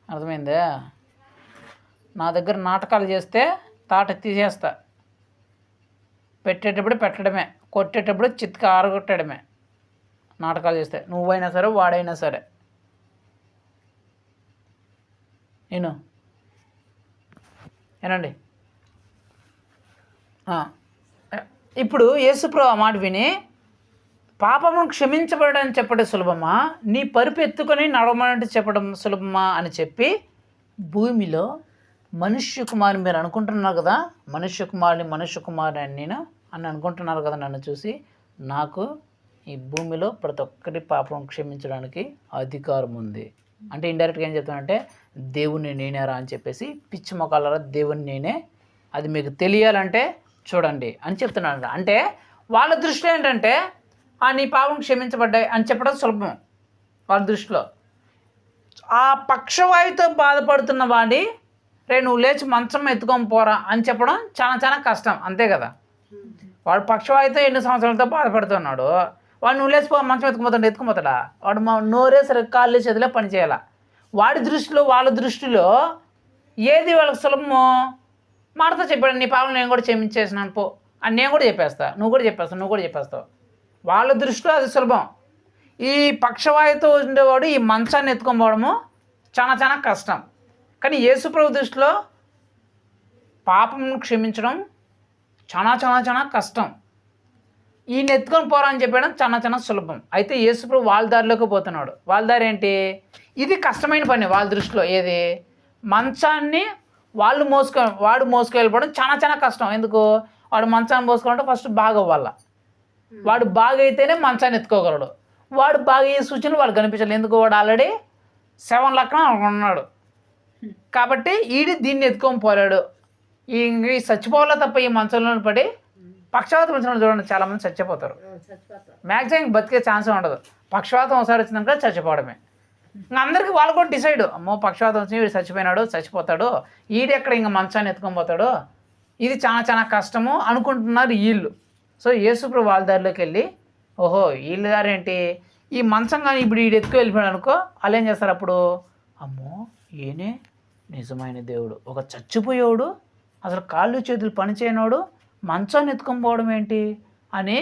అర్థమైందే? నా దగ్గర నాటకాలు చేస్తే తాట తీసేస్తా. పెట్టేటప్పుడు పెట్టడమే, కొట్టేటప్పుడు చిత్క ఆరగొట్టడమే. నాటకాలు చేస్తే నువ్వైనా సరే వాడైనా సరే. ఏనండి, ఇప్పుడు యేసుప్రభు ఆ మాట విని పాపమును క్షమించబడని చెప్పడం సులభమా, నీ పరుపు ఎత్తుకొని నడవమంటే చెప్పడం సులభమా అని చెప్పి భూమిలో మనుష్య కుమారుని మీరు అనుకుంటున్నారు కదా, మనుష్య కుమారుని అని నేను అనుకుంటున్నారు కదా నన్ను చూసి, నాకు ఈ భూమిలో ప్రతి ఒక్కరి పాపం క్షమించడానికి అధికారం ఉంది అంటే ఇండైరెక్ట్గా ఏం చెప్తానంటే దేవుణ్ణి నేనేరా అని చెప్పేసి, పిచ్చి మొక్కలరా దేవుణ్ణి నేనే, అది మీకు తెలియాలంటే చూడండి అని చెప్తున్నాడు. అంటే వాళ్ళ దృష్టిలో ఏంటంటే నీ పాపం క్షమించబడ్డాయి అని చెప్పడం సులభం వాళ్ళ దృష్టిలో. ఆ పక్షవాయుతో బాధపడుతున్న వాడి నువ్వు లేచి మంచం ఎత్తుకొని పోరా అని చెప్పడం చాలా చాలా కష్టం, అంతే కదా. వాడు పక్షవాయుతో ఎన్ని సంవత్సరాలతో బాధపడుతున్నాడు, వాడు నువ్వు లేచిపో మంచం ఎత్తుకుపోతాడా? వాడు నోరే సరే కాళ్ళు చేతిలో పని చేయాల. వాడి దృష్టిలో వాళ్ళ దృష్టిలో ఏది వాళ్ళకి సులభమో మాటతో చెప్పాడు, నీ పాపం నేను కూడా క్షమించేసినాను పో అని నేను కూడా చెప్పేస్తా, నువ్వు కూడా చెప్పేస్తావు. వాళ్ళ దృష్టిలో అది సులభం. ఈ పక్షవాయుతో ఉండేవాడు ఈ మంచాన్ని ఎత్తుకొని పోవడము చాలా చాలా కష్టం. కానీ యేసుప్రభు దృష్టిలో పాపం క్షమించడం చాలా చాలా చాలా కష్టం. ఈయన ఎత్తుకొని పోరా అని చెప్పడం చాలా చాలా సులభం. అయితే యేసుప్రభు వాళ్ళ దారిలోకి పోతున్నాడు. వాళ్ళ దారి ఏంటి? ఇది కష్టమైన పని వాళ్ళ దృష్టిలో. ఏది? మంచాన్ని వాడు మోసుకెళ్ళిపోవడం చాలా చాలా కష్టం. ఎందుకు? వాడు మంచాన్ని మోసుకోవాలంటే ఫస్ట్ బాగా అవ్వాల. వాడు బాగా అయితేనే మంచాన్ని ఎత్తుకోగలడు. వాడు బాగా అయ్యే సూచనలు వాడు కనిపించాలి. ఎందుకు? వాడు ఆల్రెడీ 7 లక్షణ ఉన్నాడు కాబట్టి దీన్ని ఎత్తుకొని పోరాడు. ఈ చచ్చిపోవాలో తప్ప ఈ మంచంలో పడి పక్షవాతం వచ్చిన చూడండి, చాలామంది చచ్చిపోతారు. మ్యాక్సిమం బతికే ఛాన్సే ఉండదు. పక్షవాతం ఒకసారి వచ్చినాక చచ్చిపోవడమే. అందరికీ వాళ్ళు కూడా డిసైడ్, అమ్మో పక్షవాతం వచ్చి వీడు చచ్చిపోతాడు, ఎక్కడ ఇంకా మంచాన్ని ఎత్తుకొని పోతాడు, ఇది చాలా చాలా కష్టము అనుకుంటున్నారు వీళ్ళు. సో యేసుప్రభు వాళ్ళ దారిలోకి వెళ్ళి, ఓహో వీళ్ళ దారి ఏంటి, ఈ మంచం కానీ ఇప్పుడు ఎత్తుకు వెళ్ళిపోయాడు అనుకో, వాళ్ళు ఏం చేస్తారు అప్పుడు, అమ్మో ఈయనే నిజమైన దేవుడు, ఒక చచ్చిపోయేవాడు, అసలు కాళ్ళు చేతులు పనిచేయనోడు మంచాన్ని ఎత్తుకొని పోవడం ఏంటి అని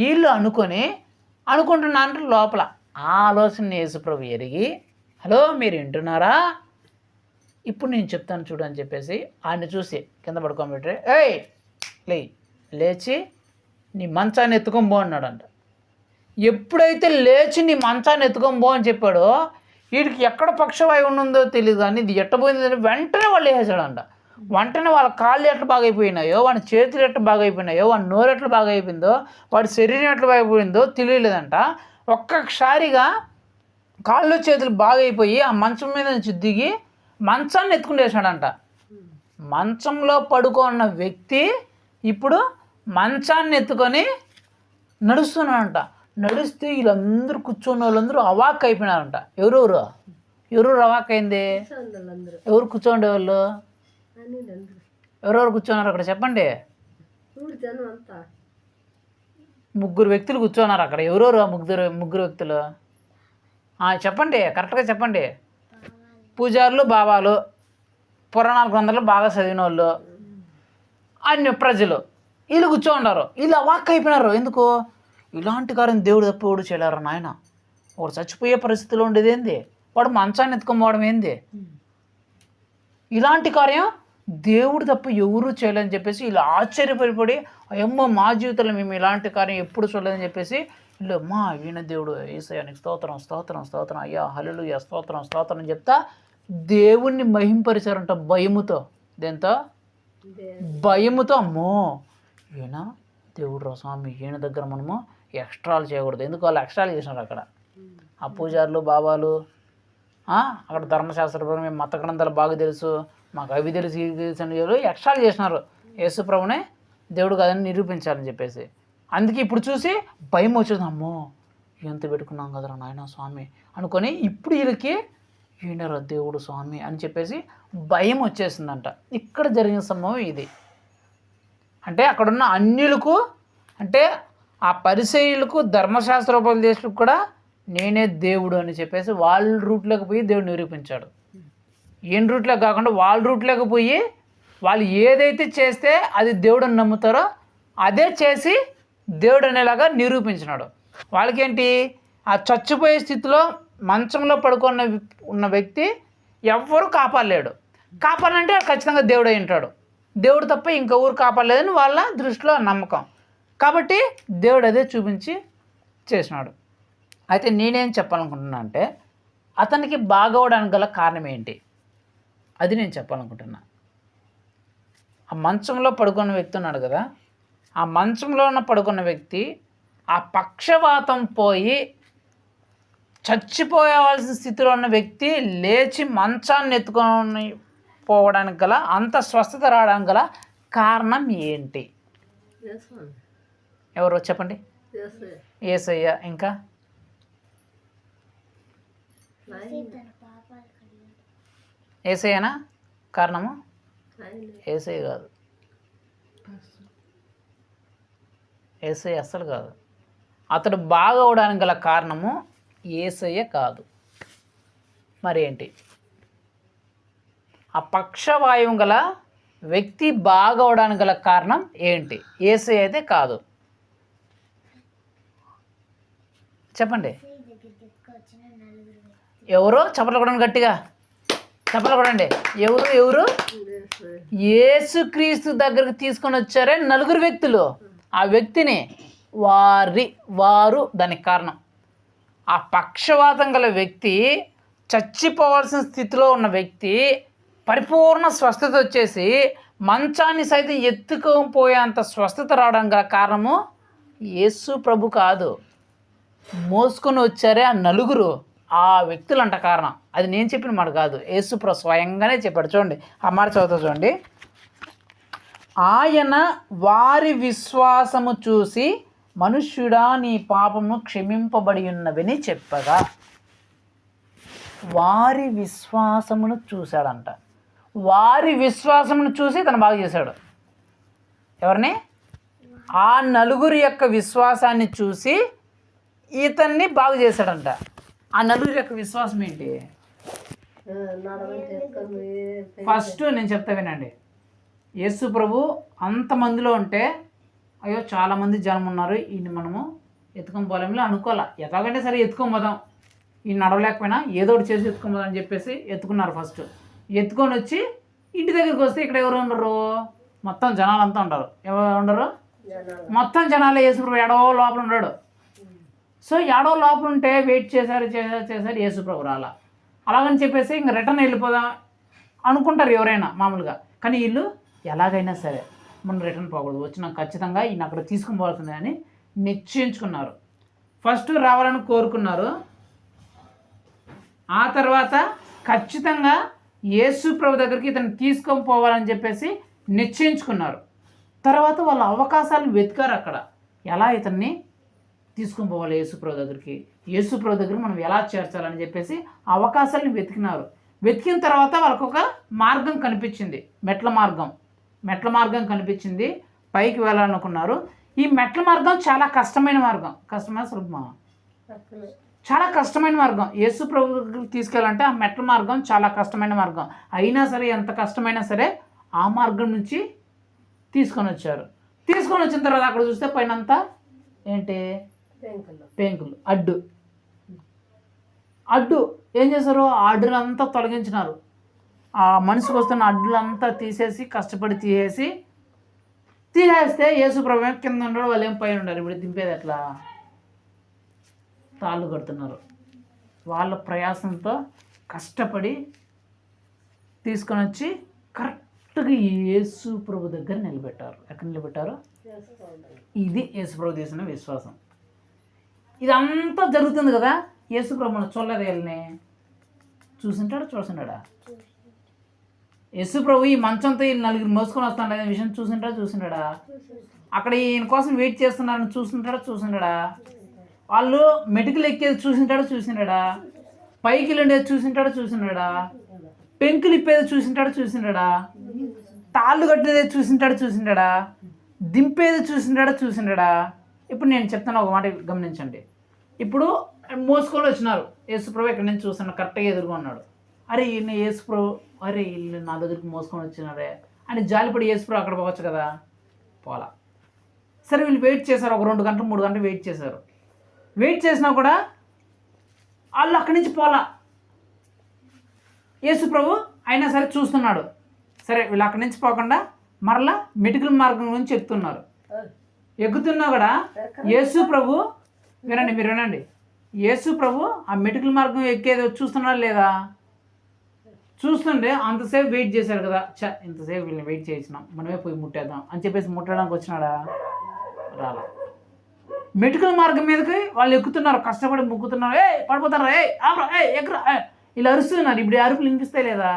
వీళ్ళు అనుకుంటున్నారంటే లోపల ఆ ఆలోచన యేసుప్రభు ఎరిగి, హలో మీరు వింటున్నారా, ఇప్పుడు నేను చెప్తాను చూడు అని చెప్పేసి ఆయన్ని చూసి కింద పడుకోబెట్టి, లేచి నీ మంచాన్ని ఎత్తుకొని పో అన్నాడంట. ఎప్పుడైతే లేచి నీ మంచాన్ని ఎత్తుకొని పో అని చెప్పాడో, వీడికి ఎక్కడ పక్షవాయువు ఉన్నదో తెలియదు కానీ ఇది ఎట్టబోయింది వెంటనే వాళ్ళు వేసాడంట. వెంటనే వాళ్ళ కాళ్ళు ఎట్లా బాగైపోయినాయో, వాడి చేతులు ఎట్లా బాగైపోయినాయో, వాడి నోరు ఎట్లా బాగైపోయిందో, వాడి శరీరం ఎట్లా బాగైపోయిందో తెలియలేదంట. ఒక్కసారిగా కాళ్ళు చేతులు బాగైపోయి ఆ మంచం మీద నుంచి దిగి మంచాన్ని ఎత్తుకునేసాడంట. మంచంలో పడుకున్న వ్యక్తి ఇప్పుడు మంచాన్ని ఎత్తుకొని నడుస్తున్నాడంట. నడిస్తే వీళ్ళందరూ కూర్చున్న వాళ్ళందరూ అవాక్ అయిపోయినారంట. ఎవరెవరు అవాక్ అయింది? ఎవరు కూర్చోండే వాళ్ళు? ఎవరెవరు కూర్చున్నారు అక్కడ చెప్పండి. 3 వ్యక్తులు కూర్చున్నారు అక్కడ. ఎవరెవరు ఆ ముగ్గురు వ్యక్తులు? చెప్పండి, కరెక్ట్గా చెప్పండి. పూజారులు, బాబాలు, పురాణాల గ్రంథాలు బాగా చదివిన వాళ్ళు, అన్య ప్రజలు, వీళ్ళు కూర్చోండారు. వీళ్ళు అవాక్ అయిపోయినారు. ఎందుకు? ఇలాంటి కార్యం దేవుడు తప్ప ఎవడు చేయలేరు నాయన. వాడు చచ్చిపోయే పరిస్థితిలో ఉండేది ఏంది? వాడు మంచాన్ని ఎత్తుకోవడం ఏంది? ఇలాంటి కార్యం దేవుడు తప్ప ఎవరూ చేయలేదని చెప్పేసి వీళ్ళు ఆశ్చర్యపడిపడి, అయ్యమ్మ మా జీవితంలో మేము ఇలాంటి కార్యం ఎప్పుడు చూడలేదని చెప్పేసి వీళ్ళు మా ఈయన దేవుడు యేసయ్యానికి స్తోత్రం స్తోత్రం స్తోత్రం, అయ్యా హల్లెలూయా స్తోత్రం స్తోత్రం అని చెప్తా దేవుణ్ణి మహింపరిచారంట భయముతో. దేంతో? భయముతో. అమ్మో ఈయన దేవుడు రా స్వామి, ఈయన దగ్గర మనము ఎక్స్ట్రాలు చేయకూడదు. ఎందుకు? వాళ్ళు ఎక్స్ట్రాలు చేసినారు అక్కడ. ఆ పూజారులు, బాబాలు, అక్కడ ధర్మశాస్త్రపరం మేము మత గ్రంథాలు బాగా తెలుసు, మాకు అవి తెలుసు ఇవి తెలుసు అని ఎక్స్ట్రాలు చేసినారు. యేసు ప్రభునే దేవుడు కాదని నిరూపించాలని చెప్పేసి. అందుకే ఇప్పుడు చూసి భయం వచ్చేది. అమ్మో ఎంత పెట్టుకున్నాం కదరా నాయన స్వామి అనుకొని ఇప్పుడు వీళ్ళకి ఈయనరా దేవుడు స్వామి అని చెప్పేసి భయం వచ్చేసిందంట. ఇక్కడ జరిగిన సంభవం ఇది. అంటే అక్కడున్న అన్యులకు, అంటే ఆ పరిసయ్యులకు, ధర్మశాస్త్రోపదేశులకు కూడా నేనే దేవుడు అని చెప్పేసి వాళ్ళ రూట్లోకి పోయి దేవుడు నిరూపించాడు. ఈయన రూట్లోకి కాకుండా వాళ్ళ రూట్లోకి పోయి వాళ్ళు ఏదైతే చేస్తే అది దేవుడు అని నమ్ముతారో అదే చేసి దేవుడు అనేలాగా నిరూపించినాడు. వాళ్ళకేంటి? ఆ చచ్చిపోయే స్థితిలో మంచంలో ఉన్న వ్యక్తి ఎవ్వరూ కాపాడలేడు. కాపాడాలంటే ఖచ్చితంగా దేవుడు అయి ఉంటాడు. దేవుడు తప్ప ఇంకెవరు కాపాడలేదని వాళ్ళ దృష్టిలో నమ్మకం. కాబట్టి దేవుడు అదే చూపించి చేసినాడు. అయితే నేనేం చెప్పాలనుకుంటున్నా అంటే అతనికి బాగవడానికి గల కారణం ఏంటి అది నేను చెప్పాలనుకుంటున్నా. ఆ మంచంలో పడుకున్న వ్యక్తి ఉన్నాడు కదా, ఆ మంచంలో పడుకున్న వ్యక్తి ఆ పక్షవాతం పోయి చచ్చిపోవాల్సిన స్థితిలో ఉన్న వ్యక్తి లేచి మంచాన్ని ఎత్తుకొని పోవడానికి గల, అంత స్వస్థత రావడానికి గల కారణం ఏంటి? ఎవరో చెప్పండి. యేసయ్య. ఇంకా యేసయ్యనా కారణము? యేసయ్య కాదు, యేసయ్య అస్సలు కాదు. అతడు బాగా అవడానికి గల కారణము యేసయ్య కాదు. మరి ఏంటి? ఆ పక్షవాయువు గల వ్యక్తి బాగా అవడానికి గల కారణం ఏంటి? యేసయ్య అయితే కాదు. చెప్పండి. ఎవరు? చప్పట్లు కొడండి గట్టిగా, చప్పట్లు కొడండి. ఎవరు? యేసుక్రీస్తు దగ్గరికి తీసుకొని వచ్చారే 4 వ్యక్తులు. ఆ వ్యక్తిని వారు దానికి కారణం. ఆ పక్షవాతం గల వ్యక్తి, చచ్చిపోవాల్సిన స్థితిలో ఉన్న వ్యక్తి పరిపూర్ణ స్వస్థత వచ్చేసి మంచాన్ని సైతం ఎత్తుకోపోయేంత స్వస్థత రావడం గల కారణము యేసు ప్రభు కాదు. మోసుకొని వచ్చారే ఆ 4 ఆ వ్యక్తులు అంట కారణం. అది నేను చెప్పిన మాట కాదు, యేసు ప్రభు స్వయంగానే చెప్పాడు. చూడండి ఆ మాట చదువుతా చూడండి. ఆయన వారి విశ్వాసము చూసి మనుష్యుడా నీ పాపము క్షమింపబడి ఉన్నవని చెప్పగా, వారి విశ్వాసమును చూశాడంట. వారి విశ్వాసమును చూసి తను బాగా చేశాడు. ఎవరిని? ఆ 4 యొక్క విశ్వాసాన్ని చూసి ఇతన్ని బాగు చేశాడంట. ఆ 4 యొక్క విశ్వాసం ఏంటి? ఫస్ట్ నేను చెప్తా వినండి. యేసు ప్రభు అంతమందిలో ఉంటే అయ్యో చాలామంది జనం ఉన్నారు, ఈయన మనము ఎత్తుకొని పోలేంలో అనుకోలే. ఎలాగంటే సరే ఎత్తుకొని పోదాం, ఈయన నడవలేకపోయినా ఏదో ఒకటి చేసి ఎత్తుకొని పోదాం అని చెప్పేసి ఎత్తుకున్నారు. ఫస్ట్ ఎత్తుకొని వచ్చి ఇంటి దగ్గరికి వస్తే ఇక్కడ ఎవరు ఉండరు? మొత్తం జనాలంతా ఉంటారు. ఎవరు ఉండరు? మొత్తం జనాలే. యేసు ప్రభు ఎడో లోపల ఉన్నాడు. సో ఎడో లోపల ఉంటే వెయిట్ చేశారు యేసు ప్రభు రాలా. అలాగని చెప్పేసి ఇంక రిటర్న్ వెళ్ళిపోదాం అనుకుంటారు ఎవరైనా మామూలుగా. కానీ వీళ్ళు ఎలాగైనా సరే మనం రిటర్న్ పోకూడదు, వచ్చినా ఖచ్చితంగా ఈయన అక్కడ తీసుకుని పోవాల్సిందే అని నిశ్చయించుకున్నారు. ఫస్ట్ రావాలని కోరుకున్నారు, ఆ తర్వాత ఖచ్చితంగా యేసు ప్రభు దగ్గరికి ఇతను తీసుకొని పోవాలని చెప్పేసి నిశ్చయించుకున్నారు. తర్వాత వాళ్ళ అవకాశాలను వెతికారు అక్కడ, ఎలా ఇతన్ని తీసుకొని పోవాలి యేసు ప్రభు దగ్గరికి, యేసు ప్రభు దగ్గరికి మనం ఎలా చేర్చాలని చెప్పేసి అవకాశాలను వెతికినారు. వెతికిన తర్వాత వాళ్ళకు ఒక మార్గం కనిపించింది, మెట్ల మార్గం కనిపించింది. పైకి వెళ్ళాలనుకున్నారు. ఈ మెట్ల మార్గం చాలా కష్టమైన మార్గం. కష్టమైన సులభమా? చాలా కష్టమైన మార్గం. యేసు ప్రభు దగ్గరికి తీసుకెళ్ళాలంటే ఆ మెట్ల మార్గం చాలా కష్టమైన మార్గం. అయినా సరే ఎంత కష్టమైనా సరే ఆ మార్గం నుంచి తీసుకొని వచ్చారు. తీసుకొని వచ్చిన తర్వాత అక్కడ చూస్తే పైనంతా ఏంటి, పెంకులు, అడ్డు ఏం చేశారు, ఆ అడ్డులంతా తొలగించినారు. ఆ మనిషికి వస్తున్న అడ్డులంతా తీసేసి, కష్టపడి తీసేస్తే యేసు ప్రభు కింద ఉండరు, వాళ్ళు ఏం పైన ఉండరు. ఇప్పుడు దింపేది ఎట్లా, తాళ్ళు కడుతున్నారు. వాళ్ళ ప్రయాసంతో కష్టపడి తీసుకొని వచ్చి కరెక్ట్గా యేసు ప్రభు దగ్గర నిలబెట్టారు. ఎక్కడ నిలబెట్టారు? ఇది యేసు ప్రభు చేసిన విశ్వాసం. ఇదంతా జరుగుతుంది కదా, యేసు ప్రభు మనం చూడలేదు, వీళ్ళని చూసింటాడా? యేసు ప్రభు ఈ మంచంతో ఈ నలుగురు మోసుకొని వస్తాడు అనే విషయం చూసింటాడా? అక్కడ ఈయన కోసం వెయిట్ చేస్తున్నారని చూసింటాడా? వాళ్ళు మెడికల్ ఎక్కేది చూసింటాడా? పైకి వెళ్ళేది చూసింటాడా? పెంకులు ఇప్పేది చూసింటాడా? తాళ్ళు కట్టేది చూసింటాడా? దింపేది చూసింటాడా? ఇప్పుడు నేను చెప్తాను, ఒక మాట గమనించండి. ఇప్పుడు మోసుకొని వచ్చినారు, యేసు ప్రభు ఇక్కడ నుంచి చూస్తున్నాడు, కరెక్ట్గా ఎదురుగా ఉన్నాడు. అరే ఈయన యేసు ప్రభు, అరే వీళ్ళు నా దగ్గరికి మోసుకొని వచ్చినారే అని జాలిపడి యేసు ప్రభు అక్కడ పోవచ్చు కదా, పోలా. సరే వీళ్ళు వెయిట్ చేశారు, ఒక 2 గంటలు 3 గంటలు వెయిట్ చేశారు. వెయిట్ చేసినా కూడా వాళ్ళు అక్కడి నుంచి పోలా. యేసు ప్రభు అయినా సరే చూస్తున్నాడు. సరే వీళ్ళు అక్కడి నుంచి పోకుండా మరలా మెడికల్ మార్గం గురించి ఎక్కుతున్నారు. ఎక్కుతున్నా కూడా యేసు ప్రభు, మీరు వినండి, యేసు ప్రభు ఆ మెడికల్ మార్గం ఎక్కేది చూస్తున్నాడు లేదా? చూస్తుంటే అంతసేపు వెయిట్ చేశారు కదా, ఇంతసేపు వీళ్ళని వెయిట్ చేసినాం, మనమే పోయి ముట్టేద్దాం అని చెప్పేసి ముట్టడానికి వచ్చినాడా? రాలా. మెడికల్ మార్గం మీదకి వాళ్ళు ఎక్కుతున్నారు, కష్టపడి ముక్కుతున్నారు, పడిపోతారా, ఎక్కరా, ఇలా అరుస్తున్నారు. ఇప్పుడు అరుపులు వినిపిస్తాయి లేదా?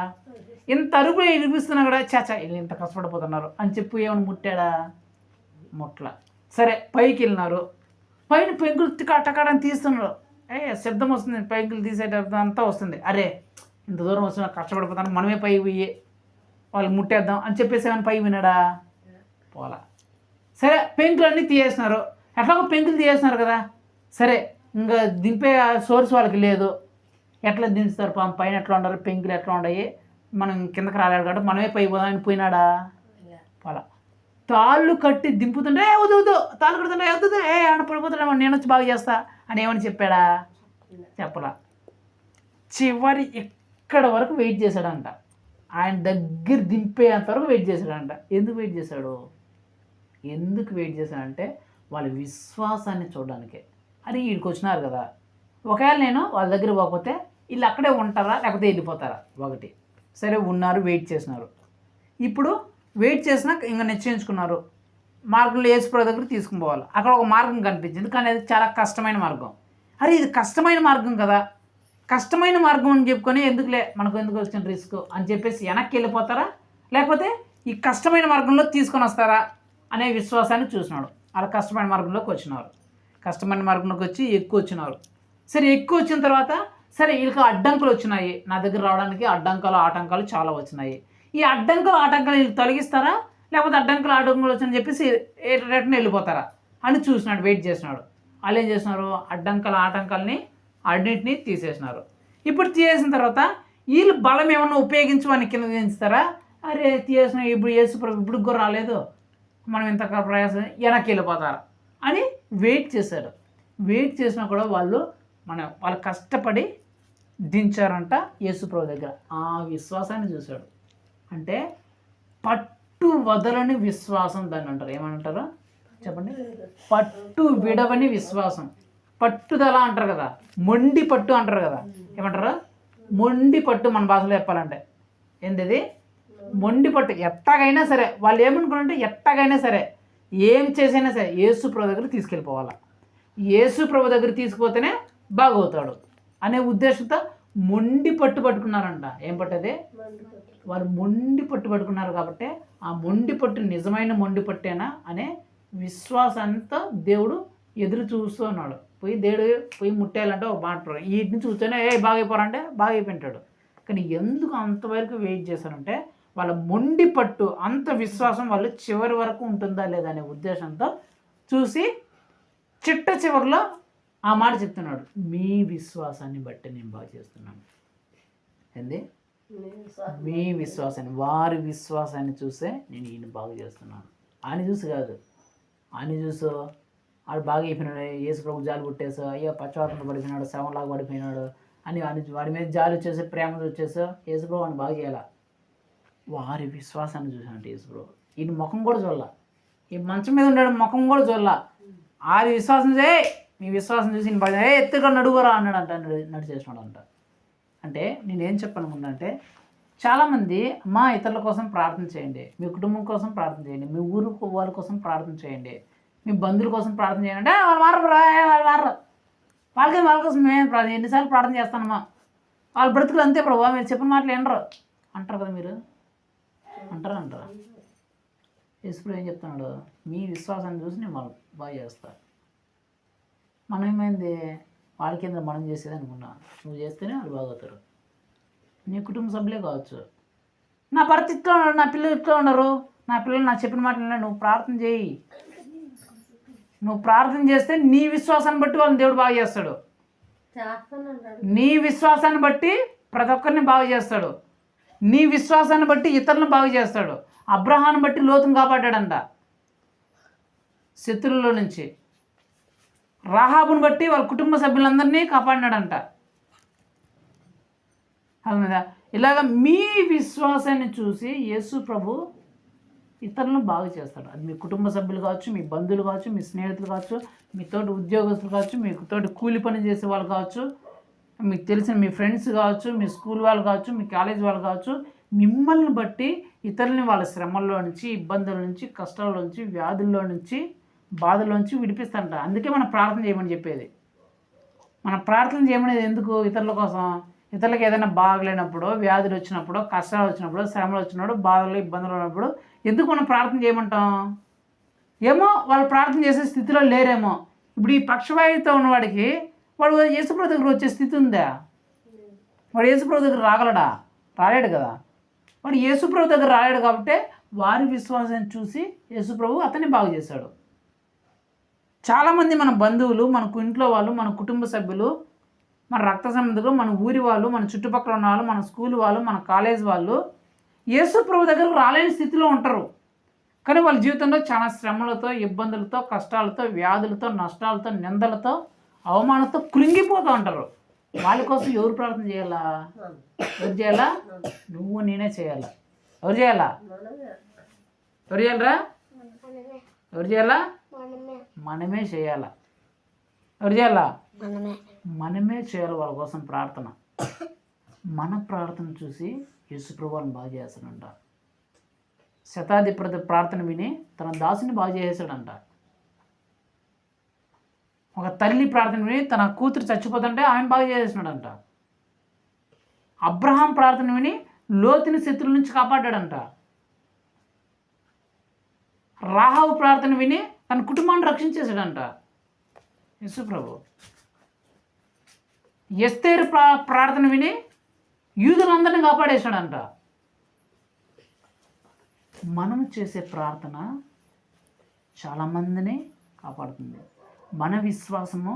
ఇంత అరుపులు వినిపిస్తున్నా కూడా వీళ్ళు ఇంత కష్టపడిపోతున్నారు అని చెప్పి ఏమైనా ముట్టాడా? ముట్ల. సరే పైకి వెళ్ళినారు, పైన పెంకులు టకాడని తీస్తున్నారు. శబ్దం వస్తుంది, పెంకులు తీసేటప్పుడు అంతా వస్తుంది. అరే ఇంత దూరం వస్తున్నా, కష్టపడిపోతాను, మనమే పై పోయి వాళ్ళు ముట్టేద్దాం అని చెప్పేసి ఏమైనా పై విన్నాడా? పోలా. సరే పెంకులు అన్నీ తీసేస్తున్నారు, ఎట్లాగో పెంకులు తీసేస్తున్నారు కదా, సరే ఇంకా దింపే సోర్స్ వాళ్ళకి లేదు, ఎట్లా దించుతారు? పైన ఎట్లా ఉండరు, పెంకులు ఎట్లా ఉన్నాయి, మనం కిందకి రాలేడు కాబట్టి మనమే పై పోదామని పోయినాడా? పోలా. తాళ్ళు కట్టి దింపుతుంటే వద్దు తాళ్ళు కడుతుంటే వద్దు, ఆడ పడిపోతాడేమో, నేను వచ్చి బాగా చేస్తా అని ఏమని చెప్పాడా? చెప్పలా. చివరి ఇక్కడ వరకు వెయిట్ చేశాడంట, ఆయన దగ్గర దింపేంత వరకు వెయిట్ చేశాడంట. ఎందుకు వెయిట్ చేశాడంటే వాళ్ళ విశ్వాసాన్ని చూడడానికే. అది వీడికి వచ్చినారు కదా, ఒకవేళ నేను వాళ్ళ దగ్గర పోకపోతే వీళ్ళు అక్కడే ఉంటారా లేకపోతే వెళ్ళిపోతారా? ఒకటి. సరే ఉన్నారు, వెయిట్ చేసినారు. ఇప్పుడు వెయిట్ చేసినాక ఇంకా నిశ్చయించుకున్నారు, మార్గంలో యేసు ప్రభు దగ్గర తీసుకుని పోవాలి. అక్కడ ఒక మార్గం కనిపించింది, కానీ అది చాలా కష్టమైన మార్గం. అరే ఇది కష్టమైన మార్గం కదా, కష్టమైన మార్గం అని చెప్పుకొని మనకు ఎందుకు వచ్చిన రిస్క్ అని చెప్పేసి వెనక్కి వెళ్ళిపోతారా లేకపోతే ఈ కష్టమైన మార్గంలో తీసుకొని వస్తారా అనే విశ్వాసాన్ని చూసినాడు. అలా కష్టమైన మార్గంలోకి వచ్చినారు. కష్టమైన మార్గంలోకి వచ్చి ఎక్కువ వచ్చినారు. సరే ఎక్కువ వచ్చిన తర్వాత సరే వీళ్ళకి అడ్డంకులు వచ్చినాయి, నా దగ్గర రావడానికి ఆటంకాలు చాలా వచ్చినాయి. ఈ ఆటంకాలు వీళ్ళు తొలగిస్తారా లేకపోతే ఆటంకాలు వచ్చని చెప్పేసి రిటర్న్ వెళ్ళిపోతారా అని చూసినాడు, వెయిట్ చేసినాడు. వాళ్ళు ఏం చేసినారు, ఆటంకాలని అన్నింటినీ తీసేసినారు. ఇప్పుడు తీసేసిన తర్వాత వీళ్ళు బలం ఏమన్నా ఉపయోగించి వాడిని కింద దించుతారా? అరే తీసేసిన ఇప్పుడు యేసు ప్రభు ఇప్పుడు కూడా రాలేదు, మనం ఇంత ప్రయాసం వెనక్కి వెళ్ళిపోతారా అని వెయిట్ చేశారు. వెయిట్ చేసినా కూడా వాళ్ళు కష్టపడి దించారంట యేసు ప్రభు దగ్గర. ఆ విశ్వాసాన్ని చూశాడు. అంటే పట్టు వదలని విశ్వాసం దాన్ని అంటారు. ఏమంటారు చెప్పండి? పట్టు విడవని విశ్వాసం, పట్టుదల అంటారు కదా, మొండి పట్టు అంటారు కదా. ఏమంటారు? మొండి పట్టు మన భాషలో చెప్పాలంటే ఏంటిది? మొండి పట్టు. ఎట్టాగైనా సరే వాళ్ళు ఏమనుకున్నారంటే ఎట్టాగైనా సరే ఏం చేసైనా సరే యేసు ప్రభు దగ్గర తీసుకెళ్ళిపోవాలా, యేసు ప్రభు దగ్గర తీసుకుపోతేనే బాగవుతాడు అనే ఉద్దేశంతో మొండి పట్టు పట్టుకున్నారంట. ఏం పట్టదే? వారు మొండి పట్టు పట్టుకున్నారు. కాబట్టి ఆ మొండి పట్టు నిజమైన మొండి పట్టేనా అనే విశ్వాసంతో దేవుడు ఎదురు చూస్తూ ఉన్నాడు. దేవుడు పోయి ముట్టేయాలంటే ఒక మాట వీటి నుంచి కూర్చొని బాగైపోరంటే బాగైపోయింటాడు. కానీ ఎందుకు అంతవరకు వెయిట్ చేశారంటే వాళ్ళ మొండి పట్టు, అంత విశ్వాసం వాళ్ళు చివరి వరకు ఉంటుందా లేదా అనే ఉద్దేశంతో చూసి చిట్ట చివరిలో ఆ మాట చెప్తున్నాడు, మీ విశ్వాసాన్ని బట్టి నేను బాగా చేస్తున్నాను. ఏంది? మీ విశ్వాసాన్ని, వారి విశ్వాసాన్ని చూసే నేను ఈయన బాగు చేస్తున్నాను. ఆయన చూసి కాదు, ఆయన చూసో వాడు బాగా అయిపోయినాడు, యేసు ప్రభు జాలి పుట్టేసో, అయ్యో పశ్చాత్తాప పడిపోయినాడు, శవంలాగా పడిపోయినాడు అని వాడి మీద జాలి వచ్చేసి ప్రేమ వచ్చేసో యేసు ప్రభు వాడిని బాగా చేయాల. వారి విశ్వాసాన్ని చూసానంటే యేసు ప్రభు ఈయన ముఖం కూడా చూడాల, ఈ మంచం మీద ఉన్నాడు ముఖం కూడా చూడాల. ఆరి విశ్వాసం మీ విశ్వాసం చూసి నేను బాగా ఎత్తుగా నడుగురా అన్నాడంట, నడిచేసినాడు అంట. అంటే నేనేం చెప్పనుకున్నా అంటే చాలామంది మా ఇతరుల కోసం ప్రార్థన చేయండి, మీ కుటుంబం కోసం ప్రార్థన చేయండి, మీ ఊరు వాళ్ళ కోసం ప్రార్థన చేయండి, మీ బంధువుల కోసం ప్రార్థన చేయండి అంటే వాళ్ళు మారరు వాళ్ళ కోసం మేమే ప్రార్థన ఎన్నిసార్లు ప్రార్థన చేస్తానమ్మా, వాళ్ళ బ్రతుకులు అంతే ప్రభావ మీరు చెప్పిన మాటలు వినరు అంటారు కదా. మీరు అంటారా? యేసు ఏం చెప్తున్నాడు? మీ విశ్వాసాన్ని చూసి నేను వాళ్ళు బాగా చేస్తా. మనం ఏమైంది వాళ్ళ కింద మనం చేసేది అనుకున్నా, నువ్వు చేస్తేనే వాళ్ళు బాగవుతారు. నీ కుటుంబ సభ్యులే కావచ్చు, నా భర్త ఇట్లా ఉన్నారు, నా పిల్లలు ఇట్లా ఉన్నారు, నా పిల్లలు నా చెప్పిన మాటలు నువ్వు ప్రార్థన చేయి. నువ్వు ప్రార్థన చేస్తే నీ విశ్వాసాన్ని బట్టి వాళ్ళని దేవుడు బాగా చేస్తాడు. నీ విశ్వాసాన్ని బట్టి ప్రతి ఒక్కరిని బాగు చేస్తాడు. నీ విశ్వాసాన్ని బట్టి ఇతరులను బాగు చేస్తాడు. అబ్రహాను బట్టి లోతును కాపాడాడంట శత్రువుల నుంచి. రాహాబుని బట్టి వాళ్ళ కుటుంబ సభ్యులందరినీ కాపాడినాడంట. అవునా? ఇలాగ మీ విశ్వాసాన్ని చూసి యేసు ప్రభు ఇతరులను బాగు చేస్తాడు. అది మీ కుటుంబ సభ్యులు కావచ్చు, మీ బంధువులు కావచ్చు, మీ స్నేహితులు కావచ్చు, మీతోటి ఉద్యోగస్తులు కావచ్చు, మీతోటి కూలి పని చేసే వాళ్ళు కావచ్చు, మీకు తెలిసిన మీ ఫ్రెండ్స్ కావచ్చు, మీ స్కూల్ వాళ్ళు కావచ్చు, మీ కాలేజ్ వాళ్ళు కావచ్చు. మిమ్మల్ని బట్టి ఇతరులని వాళ్ళ శ్రమల్లో నుంచి, ఇబ్బందుల నుంచి, కష్టాల నుంచి, వ్యాధుల్లో నుంచి, బాధల నుంచి విడిపిస్తాంట. అందుకే మనం ప్రార్థన చేయమని చెప్పేది. మనం ప్రార్థన చేయమనేది ఎందుకు? ఇతరుల కోసం. ఇతరులకు ఏదైనా బాగలేనప్పుడు, వ్యాధులు వచ్చినప్పుడు, కష్టాలు వచ్చినప్పుడు, శ్రమలు వచ్చినప్పుడు, బాధలు ఇబ్బందులు ఉన్నప్పుడు ఎందుకు మనం ప్రార్థన చేయమంటాం? ఏమో వాళ్ళు ప్రార్థన చేసే స్థితిలో లేరేమో. ఇప్పుడు ఈ పక్షవాయువుతో ఉన్నవాడికి వాడు యేసుప్రభు దగ్గర వచ్చే స్థితి ఉందా? వాడు యేసుప్రభు దగ్గర రాగలడా? రాలేడు కదా. వాడు యేసుప్రభు దగ్గర రాలేడు కాబట్టి వారి విశ్వాసాన్ని చూసి యేసుప్రభు అతన్ని బాగు చేశాడు. చాలామంది మన బంధువులు, మన ఇంట్లో వాళ్ళు, మన కుటుంబ సభ్యులు, మన రక్త సంబంధులు, మన ఊరి వాళ్ళు, మన చుట్టుపక్కల ఉన్న వాళ్ళు, మన స్కూల్ వాళ్ళు, మన కాలేజ్ వాళ్ళు యేసు ప్రభు దగ్గరకు రాలేని స్థితిలో ఉంటారు. కానీ వాళ్ళ జీవితంలో చాలా శ్రమలతో, ఇబ్బందులతో, కష్టాలతో, వ్యాధులతో, నష్టాలతో, నిందలతో, అవమానంతో కృంగిపోతూ ఉంటారు. వాళ్ళ కోసం ఎవరు ప్రార్థన చేయాలా? ఎవరు చేయాలా? నువ్వు నేనే చేయాలా? ఎవరు చేయాలా? ఎవరు చేయాలరా? ఎవరు చేయాలా? మనమే చేయాలా. ఎవరు చేయాలా? మనమే చేయాలి వాళ్ళ కోసం ప్రార్థన. మన ప్రార్థన చూసి యేసు ప్రభువుని బాగు చేస్తాడంట. శతాధిపతి ప్రార్థన విని తన దాసుని బాగు చేసాడంట. ఒక తల్లి ప్రార్థన విని తన కూతురు చచ్చిపోతుంటే ఆయన బాగు చేసేసినాడంట. అబ్రహాం ప్రార్థన విని లోతుని శత్రువుల నుంచి కాపాడాడంట. రాహాబు ప్రార్థన విని తన కుటుంబాన్ని రక్షించేశాడంట యేసు ప్రభు. ఎస్తేరు ప్రార్థన విని యూదులందరినీ కాపాడేశాడంట. మనం చేసే ప్రార్థన చాలామందిని కాపాడుతుంది. మన విశ్వాసము